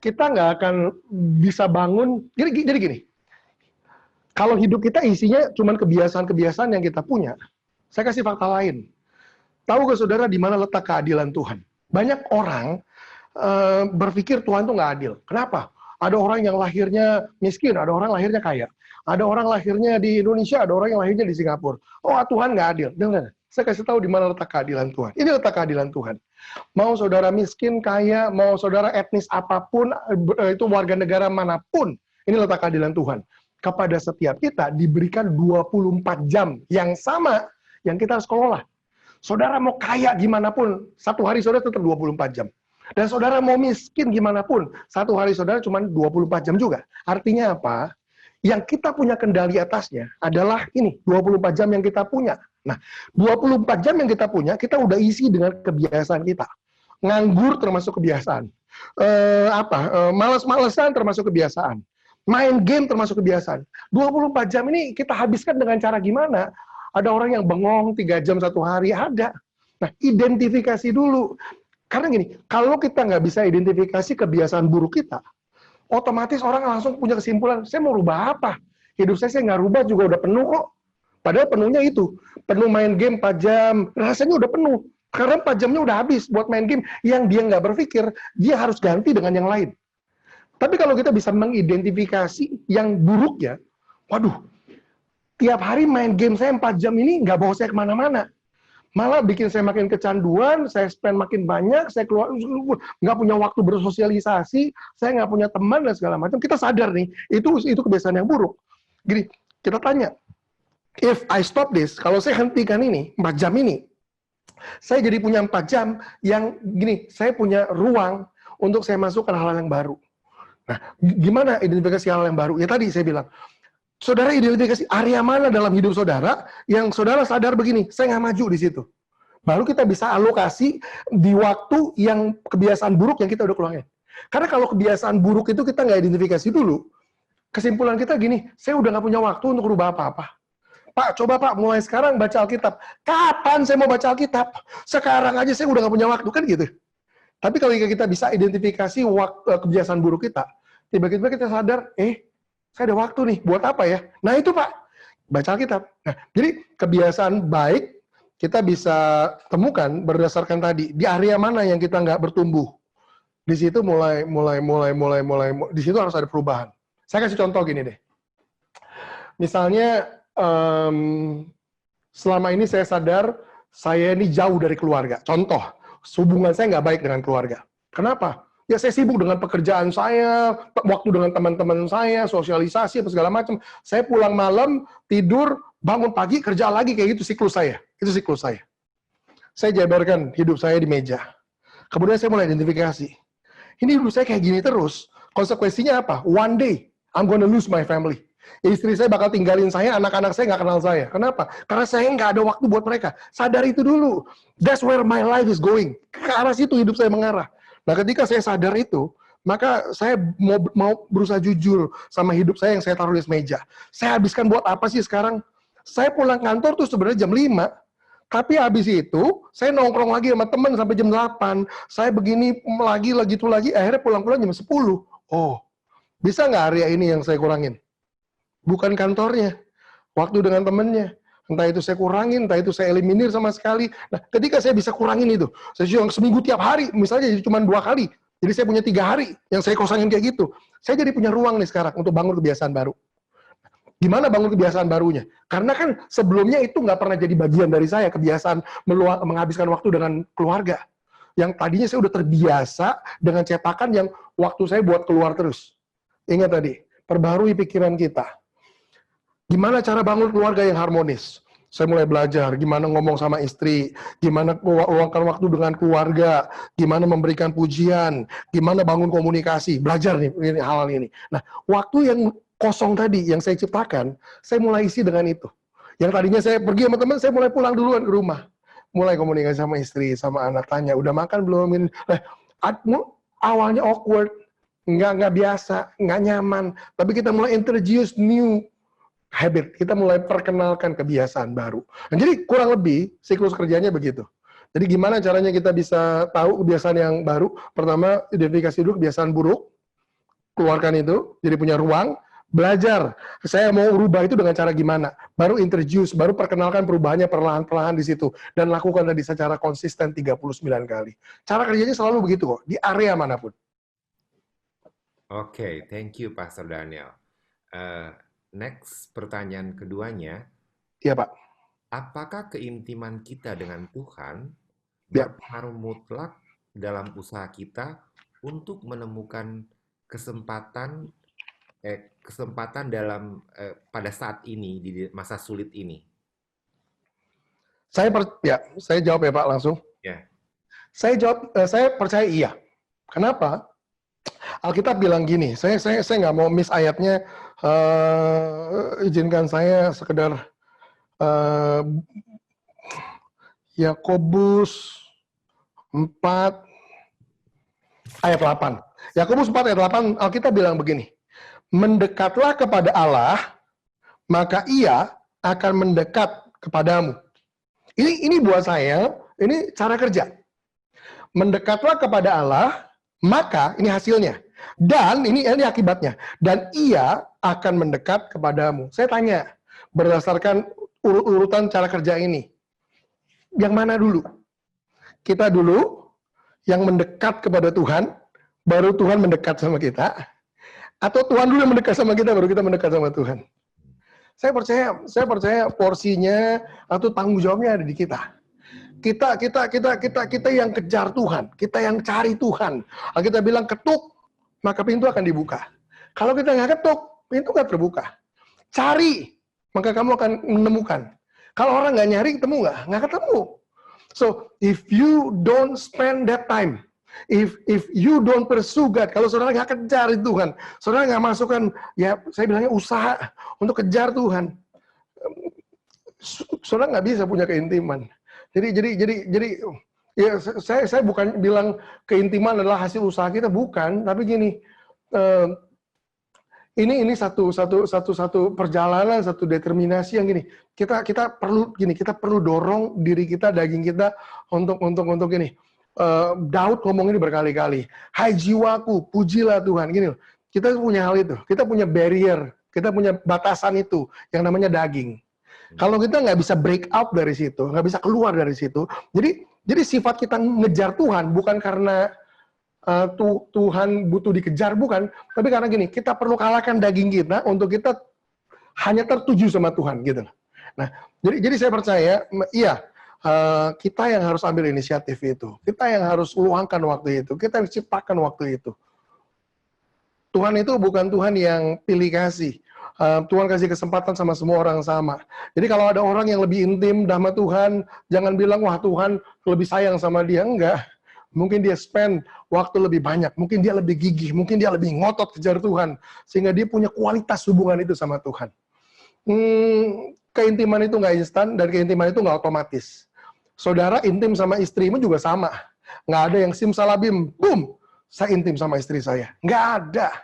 Kita nggak akan bisa bangun, jadi gini, kalau hidup kita isinya cuma kebiasaan-kebiasaan yang kita punya, saya kasih fakta lain. Tahu ke saudara di mana letak keadilan Tuhan? Banyak orang berpikir Tuhan tuh nggak adil. Kenapa? Ada orang yang lahirnya miskin, ada orang lahirnya kaya. Ada orang lahirnya di Indonesia, ada orang yang lahirnya di Singapura. Oh, Tuhan nggak adil. Dengar, saya kasih tahu di mana letak keadilan Tuhan. Ini letak keadilan Tuhan. Mau saudara miskin, kaya, mau saudara etnis apapun, itu warga negara manapun, ini letak keadilan Tuhan. Kepada setiap kita diberikan 24 jam yang sama yang kita harus kelola. Saudara mau kaya gimana pun, satu hari saudara tetap 24 jam. Dan saudara mau miskin gimana pun, satu hari saudara cuma 24 jam juga. Artinya apa? Yang kita punya kendali atasnya adalah ini, 24 jam yang kita punya. Nah, 24 jam yang kita punya, kita udah isi dengan kebiasaan kita. Nganggur termasuk kebiasaan. Malas-malesan termasuk kebiasaan. Main game termasuk kebiasaan. 24 jam ini kita habiskan dengan cara gimana? Ada orang yang bengong 3 jam satu hari, ada. Nah, identifikasi dulu. Karena gini, kalau kita nggak bisa identifikasi kebiasaan buruk kita, otomatis orang langsung punya kesimpulan, saya mau rubah apa? Hidup saya nggak rubah juga udah penuh kok. Padahal penuhnya itu. Penuh main game 4 jam, rasanya udah penuh. Karena 4 jamnya udah habis buat main game yang dia nggak berpikir, dia harus ganti dengan yang lain. Tapi kalau kita bisa mengidentifikasi yang buruknya, waduh, tiap hari main game saya 4 jam ini nggak bawa saya kemana-mana. Malah bikin saya makin kecanduan, saya spend makin banyak, saya keluar, nggak punya waktu bersosialisasi, saya nggak punya teman dan segala macam. Kita sadar nih, itu kebiasaan yang buruk. Gini, kita tanya, if I stop this, kalau saya hentikan ini, 4 jam ini, saya jadi punya 4 jam yang gini, saya punya ruang untuk saya masukkan hal-hal yang baru. Nah, gimana identifikasi hal yang baru? Ya tadi saya bilang, saudara identifikasi area mana dalam hidup saudara yang saudara sadar begini, saya nggak maju di situ. Baru kita bisa alokasi di waktu yang kebiasaan buruk yang kita udah keluarin. Karena kalau kebiasaan buruk itu kita nggak identifikasi dulu, kesimpulan kita gini, saya udah nggak punya waktu untuk rubah apa-apa. Pak, coba Pak, mulai sekarang baca Alkitab. Kapan saya mau baca Alkitab? Sekarang aja saya udah nggak punya waktu, kan gitu. Tapi kalau kita bisa identifikasi kebiasaan buruk kita, tiba-tiba kita sadar, saya ada waktu nih, buat apa ya? Nah itu Pak, baca Alkitab. Nah, jadi kebiasaan baik kita bisa temukan berdasarkan tadi, di area mana yang kita nggak bertumbuh. Di situ mulai, di situ harus ada perubahan. Saya kasih contoh gini deh. Misalnya, selama ini saya sadar, saya ini jauh dari keluarga. Contoh, hubungan saya nggak baik dengan keluarga. Kenapa? Ya saya sibuk dengan pekerjaan saya, waktu dengan teman-teman saya, sosialisasi, apa segala macam. Saya pulang malam, tidur, bangun pagi, kerja lagi, kayak gitu siklus saya. Itu siklus saya. Saya jabarkan hidup saya di meja. Kemudian saya mulai identifikasi. Ini hidup saya kayak gini terus. Konsekuensinya apa? One day, I'm gonna lose my family. Istri saya bakal tinggalin saya, anak-anak saya nggak kenal saya. Kenapa? Karena saya nggak ada waktu buat mereka. Sadar itu dulu. That's where my life is going. Ke arah situ hidup saya mengarah. Nah, ketika saya sadar itu, maka saya mau berusaha jujur sama hidup saya yang saya taruh di meja. Saya habiskan buat apa sih sekarang? Saya pulang kantor tuh sebenarnya jam 5. Tapi habis itu, saya nongkrong lagi sama teman sampai jam 8. Saya begini lagi, akhirnya pulang-pulang jam 10. Oh, bisa nggak area ini yang saya kurangin? Bukan kantornya, waktu dengan temannya. Entah itu saya kurangin, entah itu saya eliminir sama sekali. Nah, ketika saya bisa kurangin itu, saya seminggu tiap hari, misalnya jadi cuma 2 kali. Jadi saya punya 3 hari yang saya kosongin kayak gitu. Saya jadi punya ruang nih sekarang untuk bangun kebiasaan baru. Gimana bangun kebiasaan barunya? Karena kan sebelumnya itu nggak pernah jadi bagian dari saya, kebiasaan menghabiskan waktu dengan keluarga. Yang tadinya saya udah terbiasa dengan cetakan yang waktu saya buat keluar terus. Ingat tadi, perbarui pikiran kita. Gimana cara bangun keluarga yang harmonis? Saya mulai belajar gimana ngomong sama istri, gimana meluangkan waktu dengan keluarga, gimana memberikan pujian, gimana bangun komunikasi, belajar nih ini, hal ini. Nah, waktu yang kosong tadi yang saya ciptakan, saya mulai isi dengan itu. Yang tadinya saya pergi sama teman, saya mulai pulang duluan ke rumah. Mulai komunikasi sama istri, sama anak, tanya, udah makan belum? Ini, awalnya awkward, nggak biasa, nggak nyaman. Tapi kita mulai introduce new habit, kita mulai perkenalkan kebiasaan baru. Nah, jadi kurang lebih siklus kerjanya begitu. Jadi gimana caranya kita bisa tahu kebiasaan yang baru? Pertama, identifikasi dulu kebiasaan buruk, keluarkan itu, jadi punya ruang, belajar. Saya mau rubah itu dengan cara gimana? Baru introduce, baru perkenalkan perubahannya perlahan-perlahan di situ. Dan lakukan tadi secara konsisten 39 kali. Cara kerjanya selalu begitu kok, di area manapun. Oke, thank you Pastor Daniel. Next, pertanyaan keduanya, Iya Pak. apakah keintiman kita dengan Tuhan Ya. berpengaruh mutlak dalam usaha kita untuk menemukan kesempatan dalam pada saat ini, di masa sulit ini? Saya jawab ya Pak langsung. Ya. Saya percaya iya. Kenapa? Alkitab bilang gini, saya nggak mau miss ayatnya, izinkan saya sekedar Yakobus 4 ayat 8. Yakobus 4 ayat 8, Alkitab bilang begini, mendekatlah kepada Allah, maka ia akan mendekat kepadamu. Ini buat saya, ini cara kerja. Mendekatlah kepada Allah, maka ini hasilnya. Dan ini akibatnya. Dan ia akan mendekat kepadamu. Saya tanya, berdasarkan urutan cara kerja ini, yang mana dulu? Kita dulu yang mendekat kepada Tuhan, baru Tuhan mendekat sama kita, atau Tuhan dulu yang mendekat sama kita, baru kita mendekat sama Tuhan? Saya percaya porsinya atau tanggung jawabnya ada di kita. Kita yang kejar Tuhan, kita yang cari Tuhan. Kita bilang ketuk, maka pintu akan dibuka. Kalau kita nggak ketuk, pintu nggak terbuka. Cari, maka kamu akan menemukan. Kalau orang nggak nyari, ketemu nggak? Nggak ketemu. So, if you don't spend that time, if you don't pursue God, kalau saudara nggak kejar Tuhan, saudara nggak masukkan, ya saya bilangnya usaha untuk kejar Tuhan, saudara nggak bisa punya keintiman. Jadi ya saya bukan bilang keintiman adalah hasil usaha kita, bukan, tapi gini, ini satu perjalanan, satu determinasi yang gini. Kita perlu dorong diri kita, daging kita untuk gini. Daud ngomong ini berkali-kali. Hai jiwaku, pujilah Tuhan. Gini loh. Kita punya hal itu. Kita punya barrier. Kita punya batasan itu yang namanya daging. Kalau kita nggak bisa break out dari situ, nggak bisa keluar dari situ, jadi sifat kita ngejar Tuhan bukan karena Tuhan butuh dikejar, bukan, tapi karena gini, kita perlu kalahkan daging kita untuk kita hanya tertuju sama Tuhan, gitu. Nah, jadi saya percaya, iya, kita yang harus ambil inisiatif itu, kita yang harus luangkan waktu itu, kita yang ciptakan waktu itu. Tuhan itu bukan Tuhan yang pilih kasih. Tuhan kasih kesempatan sama semua orang sama. Jadi kalau ada orang yang lebih intim sama Tuhan, jangan bilang, wah Tuhan lebih sayang sama dia. Enggak. Mungkin dia spend waktu lebih banyak, mungkin dia lebih gigih, mungkin dia lebih ngotot kejar Tuhan, sehingga dia punya kualitas hubungan itu sama Tuhan. Keintiman itu nggak instan, dan keintiman itu nggak otomatis. Saudara intim sama istrimu juga sama. Nggak ada yang simsalabim, boom, saya intim sama istri saya. Nggak ada.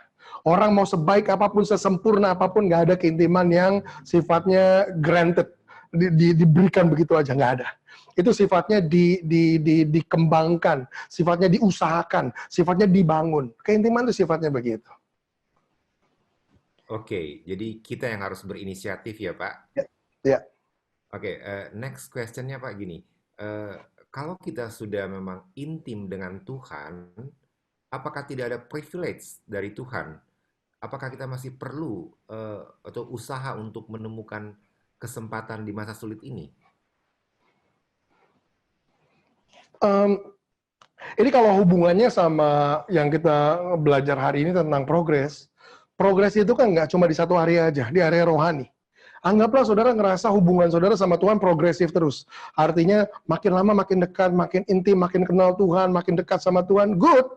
Orang mau sebaik apapun, sesempurna apapun, nggak ada keintiman yang sifatnya granted, diberikan begitu aja, nggak ada. Itu sifatnya dikembangkan, sifatnya diusahakan, sifatnya dibangun. Keintiman itu sifatnya begitu. Oke, jadi kita yang harus berinisiatif ya Pak? Ya. Oke, next question-nya Pak gini, kalau kita sudah memang intim dengan Tuhan, apakah tidak ada privilege dari Tuhan? Apakah kita masih perlu atau usaha untuk menemukan kesempatan di masa sulit ini? Ini kalau hubungannya sama yang kita belajar hari ini tentang progres itu kan nggak cuma di satu area aja, di area rohani. Anggaplah saudara ngerasa hubungan saudara sama Tuhan progresif terus. Artinya makin lama makin dekat, makin intim, makin kenal Tuhan, makin dekat sama Tuhan. Good.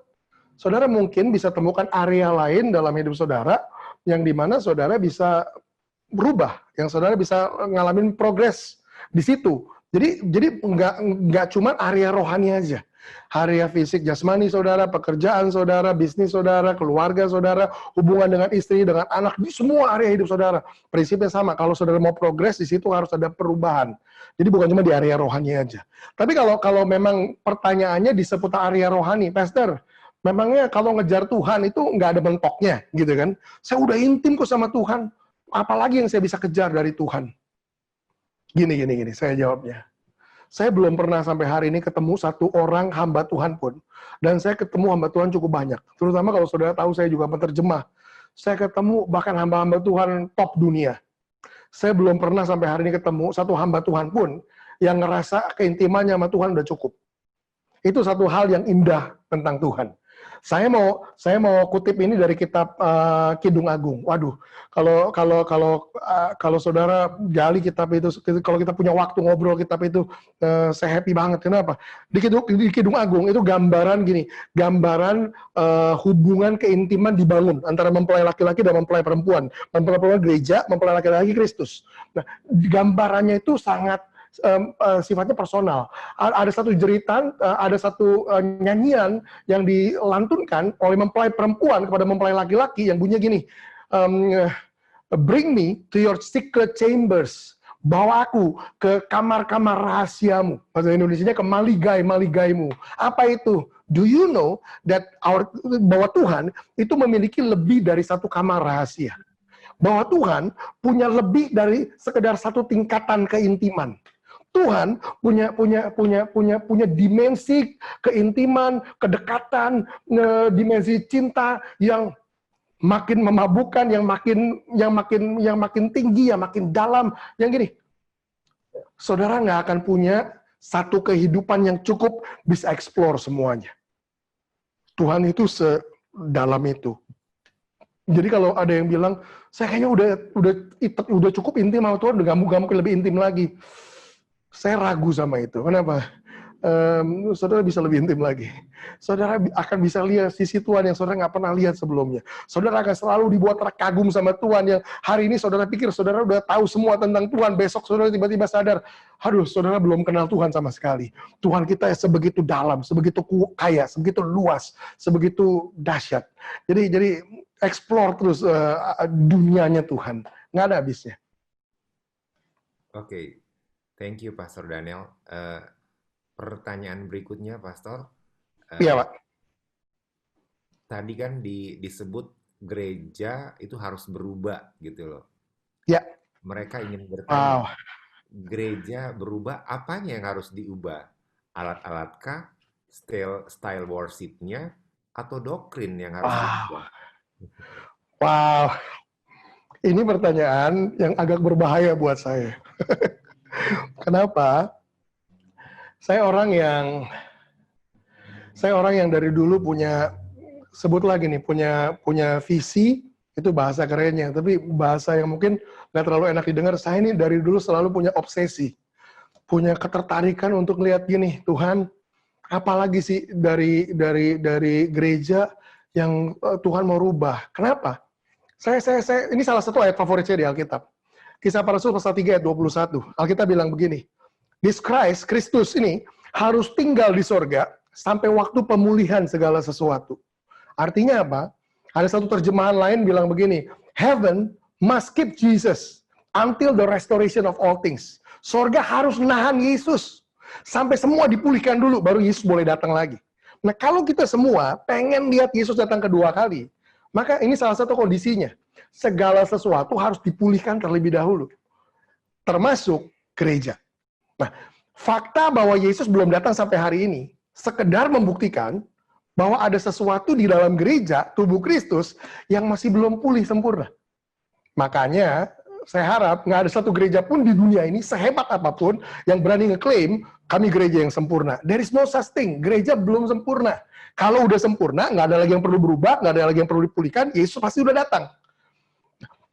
Saudara mungkin bisa temukan area lain dalam hidup saudara yang dimana saudara bisa berubah, yang saudara bisa ngalamin progres di situ. Jadi nggak cuma area rohani aja. Area fisik, jasmani saudara, pekerjaan saudara, bisnis saudara, keluarga saudara, hubungan dengan istri, dengan anak, di semua area hidup saudara. Prinsipnya sama, kalau saudara mau progres, di situ harus ada perubahan. Jadi bukan cuma di area rohani aja. Tapi kalau memang pertanyaannya di seputar area rohani, Pastor, memangnya kalau ngejar Tuhan itu nggak ada mentoknya, gitu kan? Saya udah intim kok sama Tuhan, apalagi yang saya bisa kejar dari Tuhan? Gini, saya jawabnya. Saya belum pernah sampai hari ini ketemu satu orang hamba Tuhan pun. Dan saya ketemu hamba Tuhan cukup banyak. Terutama kalau saudara tahu saya juga penerjemah. Saya ketemu bahkan hamba-hamba Tuhan top dunia. Saya belum pernah sampai hari ini ketemu satu hamba Tuhan pun yang ngerasa keintimannya sama Tuhan udah cukup. Itu satu hal yang indah tentang Tuhan. Saya mau kutip ini dari kitab Kidung Agung. Waduh, kalau saudara gali kitab itu, kalau kita punya waktu ngobrol kitab itu, saya happy banget. Kenapa? Di Kidung Agung itu gambaran gini, gambaran hubungan keintiman dibangun antara mempelai laki-laki dan mempelai perempuan, mempelai gereja, mempelai laki-laki Kristus. Nah, gambarannya itu sangat sifatnya personal. Ada satu jeritan, ada satu nyanyian yang dilantunkan oleh mempelai perempuan kepada mempelai laki-laki yang bunyinya gini, bring me to your secret chambers. Bawa aku ke kamar-kamar rahasiamu. Bahasa Indonesianya ke maligai-maligaimu. Apa itu? Do you know that bahwa Tuhan itu memiliki lebih dari satu kamar rahasia. Bahwa Tuhan punya lebih dari sekedar satu tingkatan keintiman. Tuhan punya dimensi keintiman, kedekatan, dimensi cinta yang makin memabukkan, yang makin tinggi, yang makin dalam. Yang gini, saudara nggak akan punya satu kehidupan yang cukup bisa explore semuanya. Tuhan itu sedalam itu. Jadi kalau ada yang bilang, saya kayaknya udah cukup intim sama Tuhan, udah gak mungkin lebih intim lagi. Saya ragu sama itu. Kenapa? Saudara bisa lebih intim lagi. Saudara akan bisa lihat sisi Tuhan yang saudara nggak pernah lihat sebelumnya. Saudara akan selalu dibuat terkagum sama Tuhan yang hari ini saudara pikir saudara udah tahu semua tentang Tuhan. Besok saudara tiba-tiba sadar, aduh saudara belum kenal Tuhan sama sekali. Tuhan kita sebegitu dalam, sebegitu kaya, sebegitu luas, sebegitu dahsyat. Jadi explore terus dunianya Tuhan. Nggak ada habisnya. Oke. Thank you, Pastor Daniel. Pertanyaan berikutnya, Pastor. Iya, Pak. Tadi kan disebut gereja itu harus berubah, gitu loh. Ya. Mereka ingin bertanya, gereja berubah, apanya yang harus diubah? Alat-alatkah, style worship-nya, atau doktrin yang harus diubah? Wow. Ini pertanyaan yang agak berbahaya buat saya. Kenapa? Saya orang yang dari dulu punya, sebut lagi nih, punya visi, itu bahasa kerennya, tapi bahasa yang mungkin nggak terlalu enak didengar. Saya ini dari dulu selalu punya obsesi, punya ketertarikan untuk lihat gini, Tuhan, apalagi sih dari gereja yang Tuhan mau rubah? Kenapa? Saya ini salah satu ayat favorit saya di Alkitab. Kisah Para Rasul pasal 3 ayat 21. Alkitab bilang begini, This Christ, Kristus ini harus tinggal di sorga sampai waktu pemulihan segala sesuatu. Artinya apa? Ada satu terjemahan lain bilang begini, Heaven must keep Jesus until the restoration of all things. Sorga harus nahan Yesus sampai semua dipulihkan dulu, baru Yesus boleh datang lagi. Nah, kalau kita semua pengen lihat Yesus datang kedua kali, maka ini salah satu kondisinya. Segala sesuatu harus dipulihkan terlebih dahulu. Termasuk gereja. Nah, fakta bahwa Yesus belum datang sampai hari ini, sekedar membuktikan bahwa ada sesuatu di dalam gereja, tubuh Kristus, yang masih belum pulih sempurna. Makanya, saya harap nggak ada satu gereja pun di dunia ini, sehebat apapun, yang berani ngeklaim, kami gereja yang sempurna. There is no such thing. Gereja belum sempurna. Kalau udah sempurna, nggak ada lagi yang perlu berubah, nggak ada lagi yang perlu dipulihkan, Yesus pasti udah datang.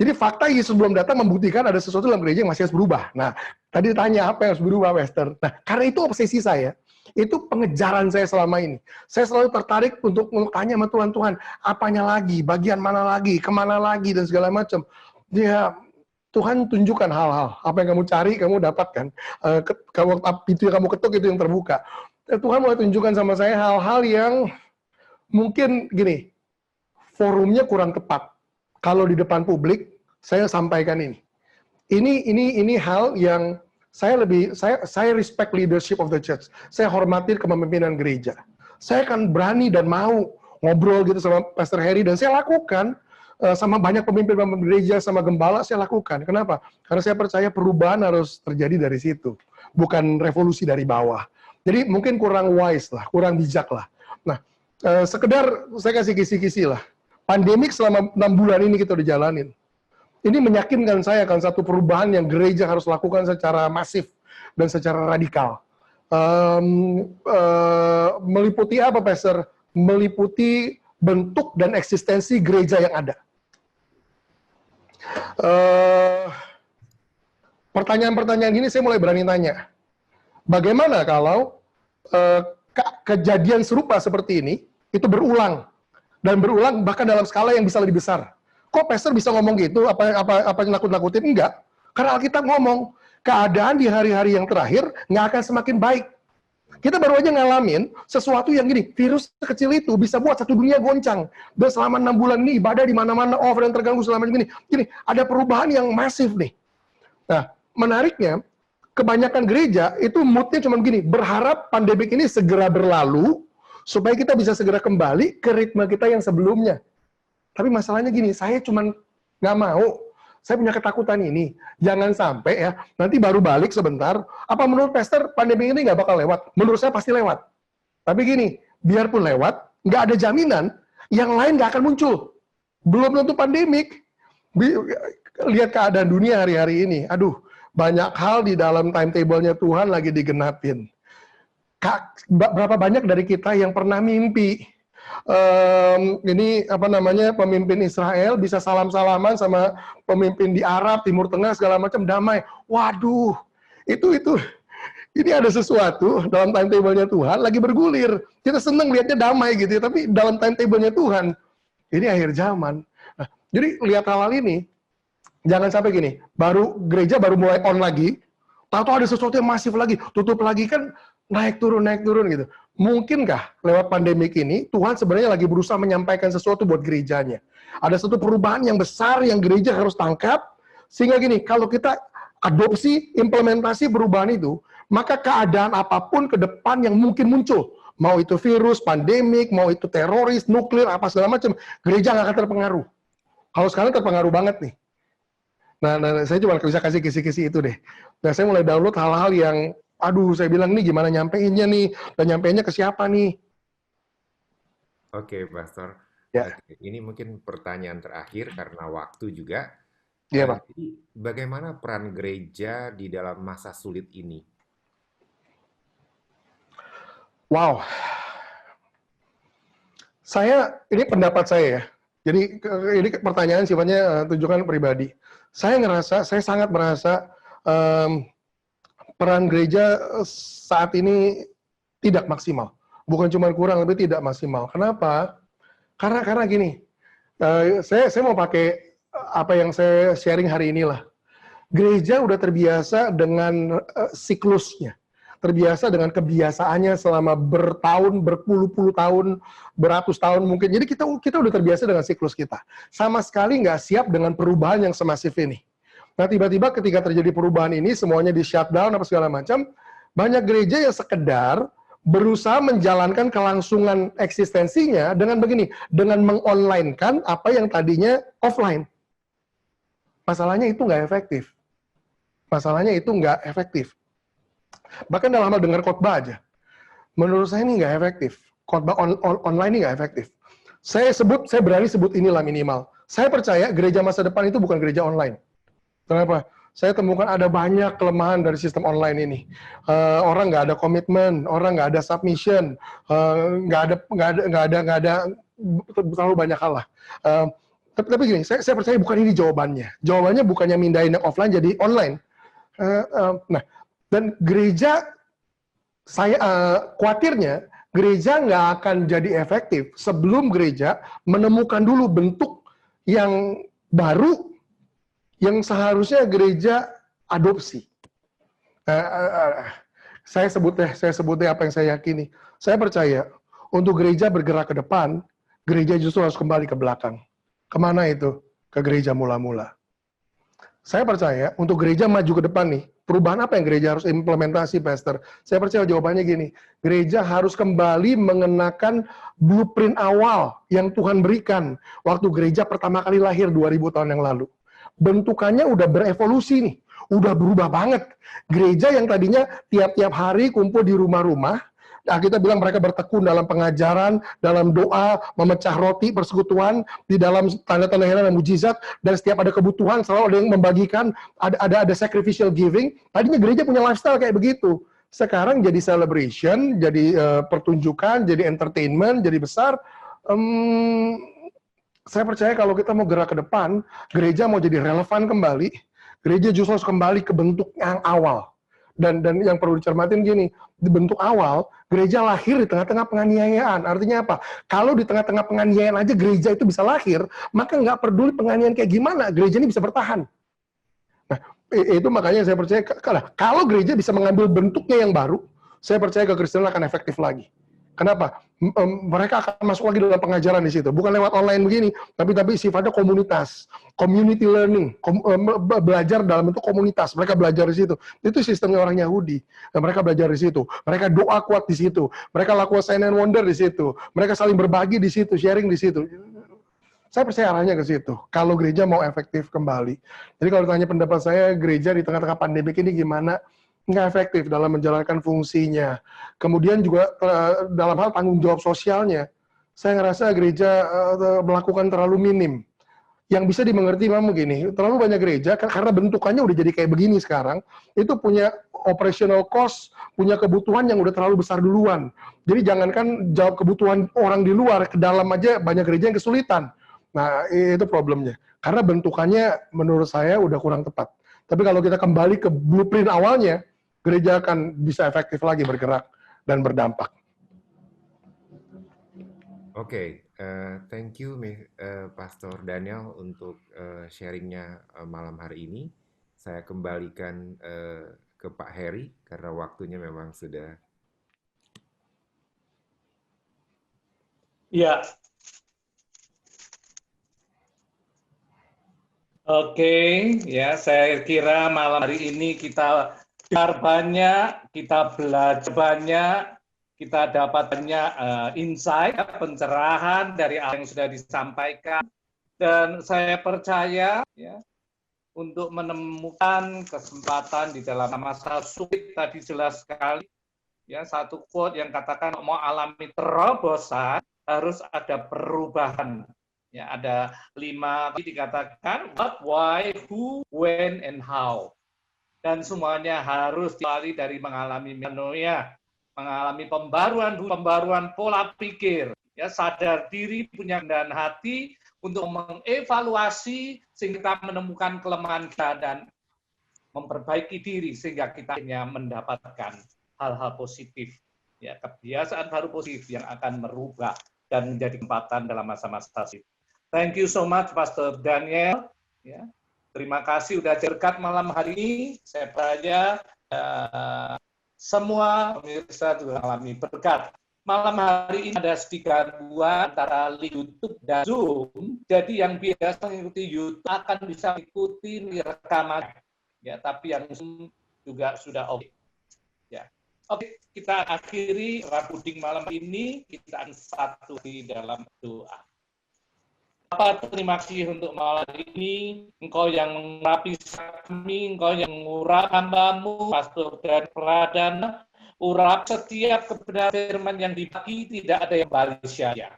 Jadi fakta Yesus belum datang membuktikan ada sesuatu dalam gereja yang masih harus berubah. Nah, tadi ditanya apa yang harus berubah, Pastor. Nah, karena itu obsesi saya. Itu pengejaran saya selama ini. Saya selalu tertarik untuk tanya sama Tuhan, Tuhan, apanya lagi, bagian mana lagi, kemana lagi, dan segala macam. Dia, Tuhan tunjukkan hal-hal. Apa yang kamu cari, kamu dapatkan. Itu yang kamu ketuk, itu yang terbuka. Tuhan mulai tunjukkan sama saya hal-hal yang mungkin gini, forumnya kurang tepat. Kalau di depan publik, saya sampaikan ini. Ini hal yang saya respect leadership of the church. Saya hormati kepemimpinan gereja. Saya akan berani dan mau ngobrol gitu sama Pastor Harry, dan saya lakukan sama banyak pemimpin gereja, sama gembala saya lakukan. Kenapa? Karena saya percaya perubahan harus terjadi dari situ, bukan revolusi dari bawah. Jadi mungkin kurang wise lah, kurang bijak lah. Nah, sekedar saya kasih kisi-kisi lah. Pandemik selama 6 bulan ini kita udah jalanin. Ini meyakinkan saya akan satu perubahan yang gereja harus lakukan secara masif dan secara radikal. Meliputi apa, Pastor? Meliputi bentuk dan eksistensi gereja yang ada. Pertanyaan-pertanyaan gini saya mulai berani tanya. Bagaimana kalau kejadian serupa seperti ini itu berulang, dan berulang bahkan dalam skala yang bisa lebih besar? Kok Pastor bisa ngomong gitu? Apa yang nakut-nakutin? Enggak. Karena Alkitab ngomong, keadaan di hari-hari yang terakhir nggak akan semakin baik. Kita baru aja ngalamin sesuatu yang gini, virus kecil itu bisa buat satu dunia goncang. Dan selama 6 bulan ini ibadah di mana-mana off dan terganggu selama ini. Gini, ada perubahan yang masif nih. Nah, menariknya, kebanyakan gereja itu moodnya cuma gini, berharap pandemik ini segera berlalu, supaya kita bisa segera kembali ke ritme kita yang sebelumnya. Tapi masalahnya gini, saya cuma nggak mau. Saya punya ketakutan ini. Jangan sampai ya, nanti baru balik sebentar. Apa menurut Pastor, pandemi ini nggak bakal lewat? Menurut saya pasti lewat. Tapi gini, biarpun lewat, nggak ada jaminan yang lain nggak akan muncul. Belum tentu pandemik. Lihat keadaan dunia hari-hari ini. Aduh, banyak hal di dalam timetable-nya Tuhan lagi digenapin. Berapa banyak dari kita yang pernah mimpi ini apa namanya, pemimpin Israel bisa salam-salaman sama pemimpin di Arab, Timur Tengah segala macam damai. Waduh, ini ada sesuatu dalam timetable-nya Tuhan lagi bergulir. Kita senang lihatnya damai gitu ya, tapi dalam timetable-nya Tuhan ini akhir zaman. Nah, jadi lihat hal-hal ini, jangan sampai gini, gereja baru mulai on lagi, tahu-tahu ada sesuatu yang masif lagi, tutup lagi, kan naik turun gitu. Mungkinkah lewat pandemik ini Tuhan sebenarnya lagi berusaha menyampaikan sesuatu buat gerejanya? Ada satu perubahan yang besar yang gereja harus tangkap, sehingga gini, kalau kita adopsi, implementasi perubahan itu, maka keadaan apapun ke depan yang mungkin muncul, mau itu virus, pandemik, mau itu teroris, nuklir, apa segala macam, gereja nggak akan terpengaruh. Kalau sekarang terpengaruh banget nih. Nah, saya cuma bisa kasih kisi-kisi itu deh. Nah, saya mulai download hal-hal yang, aduh, saya bilang nih gimana nyampeinnya nih, dan nyampeinnya ke siapa nih? Oke, Pastor. Ya. Oke, ini mungkin pertanyaan terakhir karena waktu juga. Iya, Pak. Jadi, bagaimana peran gereja di dalam masa sulit ini? Wow. Ini pendapat saya ya. Jadi ini pertanyaan sifatnya tujuan pribadi. Saya sangat merasa peran gereja saat ini tidak maksimal. Bukan cuma kurang, tapi tidak maksimal. Kenapa? Karena gini, saya mau pakai apa yang saya sharing hari inilah. Gereja udah terbiasa dengan siklusnya. Terbiasa dengan kebiasaannya selama bertahun, berpuluh-puluh tahun, beratus tahun mungkin. Jadi kita udah terbiasa dengan siklus kita. Sama sekali nggak siap dengan perubahan yang semasif ini. Nah, tiba-tiba ketika terjadi perubahan ini, semuanya di shutdown, apa segala macam, banyak gereja yang sekedar berusaha menjalankan kelangsungan eksistensinya dengan begini, dengan mengonlinekan apa yang tadinya offline. Masalahnya itu nggak efektif. Bahkan dalam hal dengar khotbah aja, menurut saya ini nggak efektif. Khotbah online ini nggak efektif. Saya berani sebut inilah minimal. Saya percaya gereja masa depan itu bukan gereja online. Kenapa? Saya temukan ada banyak kelemahan dari sistem online ini. Orang nggak ada komitmen, orang nggak ada submission, nggak ada terlalu banyak hal lah. Tapi gini, saya percaya bukan ini jawabannya. Jawabannya bukannya mindahin yang offline jadi online. Nah, dan gereja, saya khawatirnya gereja nggak akan jadi efektif sebelum gereja menemukan dulu bentuk yang baru yang seharusnya gereja adopsi. Saya sebutnya apa yang saya yakini. Saya percaya untuk gereja bergerak ke depan, gereja justru harus kembali ke belakang. Kemana itu? Ke gereja mula-mula. Saya percaya untuk gereja maju ke depan nih, perubahan apa yang gereja harus implementasi, Pastor? Saya percaya jawabannya gini, gereja harus kembali mengenakan blueprint awal yang Tuhan berikan waktu gereja pertama kali lahir 2000 tahun yang lalu. Bentukannya udah berevolusi nih, udah berubah banget. Gereja yang tadinya tiap-tiap hari kumpul di rumah-rumah, nah, kita bilang mereka bertekun dalam pengajaran, dalam doa, memecah roti, persekutuan, di dalam tanda-tanda heran dan mujizat, dan setiap ada kebutuhan selalu ada yang membagikan, ada sacrificial giving. Tadinya gereja punya lifestyle kayak begitu. Sekarang jadi celebration, jadi pertunjukan, jadi entertainment, jadi besar. Saya percaya kalau kita mau gerak ke depan, gereja mau jadi relevan kembali, gereja justru harus kembali ke bentuk yang awal. Dan yang perlu dicermatin gini, di bentuk awal, gereja lahir di tengah-tengah penganiayaan. Artinya apa? Kalau di tengah-tengah penganiayaan aja gereja itu bisa lahir, maka nggak peduli penganiayaan kayak gimana, gereja ini bisa bertahan. Nah, itu makanya saya percaya, kalau gereja bisa mengambil bentuknya yang baru, saya percaya kekristenan akan efektif lagi. Kenapa? Mereka akan masuk lagi dalam pengajaran di situ. Bukan lewat online begini, tapi sifatnya komunitas, community learning, belajar dalam bentuk komunitas. Mereka belajar di situ. Itu sistemnya orang Yahudi. Dan mereka belajar di situ. Mereka doa kuat di situ. Mereka lakukan sign and wonder di situ. Mereka saling berbagi di situ, sharing di situ. Saya percaya arahnya ke situ. Kalau gereja mau efektif kembali. Jadi kalau ditanya pendapat saya, gereja di tengah-tengah pandemi ini gimana? Nggak efektif dalam menjalankan fungsinya. Kemudian juga dalam hal tanggung jawab sosialnya, saya ngerasa gereja melakukan terlalu minim. Yang bisa dimengerti memang begini, terlalu banyak gereja, karena bentukannya udah jadi kayak begini sekarang, itu punya operational cost, punya kebutuhan yang udah terlalu besar duluan. Jadi jangankan jawab kebutuhan orang di luar, ke dalam aja banyak gereja yang kesulitan. Nah, itu problemnya. Karena bentukannya menurut saya udah kurang tepat. Tapi kalau kita kembali ke blueprint awalnya, gereja akan bisa efektif lagi bergerak dan berdampak. Oke, thank you Pastor Daniel untuk sharingnya malam hari ini. Saya kembalikan ke Pak Heri karena waktunya memang sudah. Ya. Oke, ya saya kira malam hari ini kita dengar banyak, kita belajar banyak, kita dapat banyak insight, pencerahan dari apa yang sudah disampaikan, dan saya percaya ya untuk menemukan kesempatan di dalam masa sulit tadi jelas sekali ya, satu quote yang katakan mau alami terobosan harus ada perubahan. Ya, ada 5 dikatakan what, why, who, when, and how. Dan semuanya harus diawali dari mengalami metanoia, mengalami pembaruan pola pikir, ya sadar diri, punya kerendahan hati untuk mengevaluasi sehingga kita menemukan kelemahan kita dan memperbaiki diri sehingga kita akhirnya mendapatkan hal-hal positif, ya kebiasaan baru positif yang akan merubah dan menjadi kesempatan dalam masa-masa sulit. Thank you so much, Pastor Daniel. Ya, terima kasih sudah berkat malam hari ini. Saya percaya semua pemirsa juga mengalami berkat. Malam hari ini ada sedikit gangguan antara YouTube dan Zoom. Jadi yang biasa mengikuti YouTube akan bisa mengikuti rekaman. Ya, tapi yang Zoom juga sudah oke. Ya. Oke, kita akhiri Rabuding malam ini. Kita akan satu di dalam doa. Bapak, terima kasih untuk malam ini. Engkau yang mengurapi kami, Engkau yang mengurap hamba-Mu, Pastor dan Pradana, urap setiap kebenaran firman yang dibagi, tidak ada yang balik sia-sia.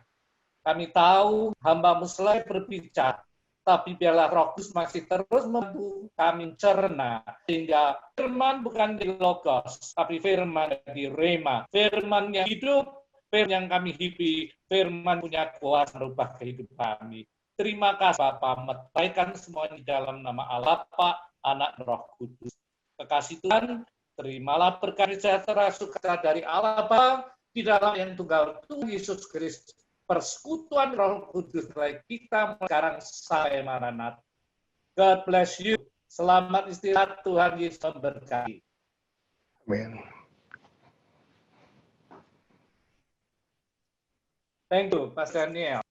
Kami tahu hamba-Mu selalu berbicara, tapi biarlah Roh Kudus masih terus membantu kami cerna, sehingga firman bukan di logos, tapi firman di rema, firman yang hidup, firman yang kami hidupi, firman punya kuasa merubah kehidupan kami. Terima kasih Bapak meteraikan semua di dalam nama Allah, Bapa, Anak, Roh Kudus. Kekasih Tuhan, terimalah berkat sejahtera sukacita dari Allah Bapa di dalam yang tunggal Tuhan Yesus Kristus. Persekutuan Roh Kudus baik kita sekarang sampai Maranatha. God bless you. Selamat istirahat, Tuhan Yesus memberkati. Amin. Thank you, Pastor Daniel.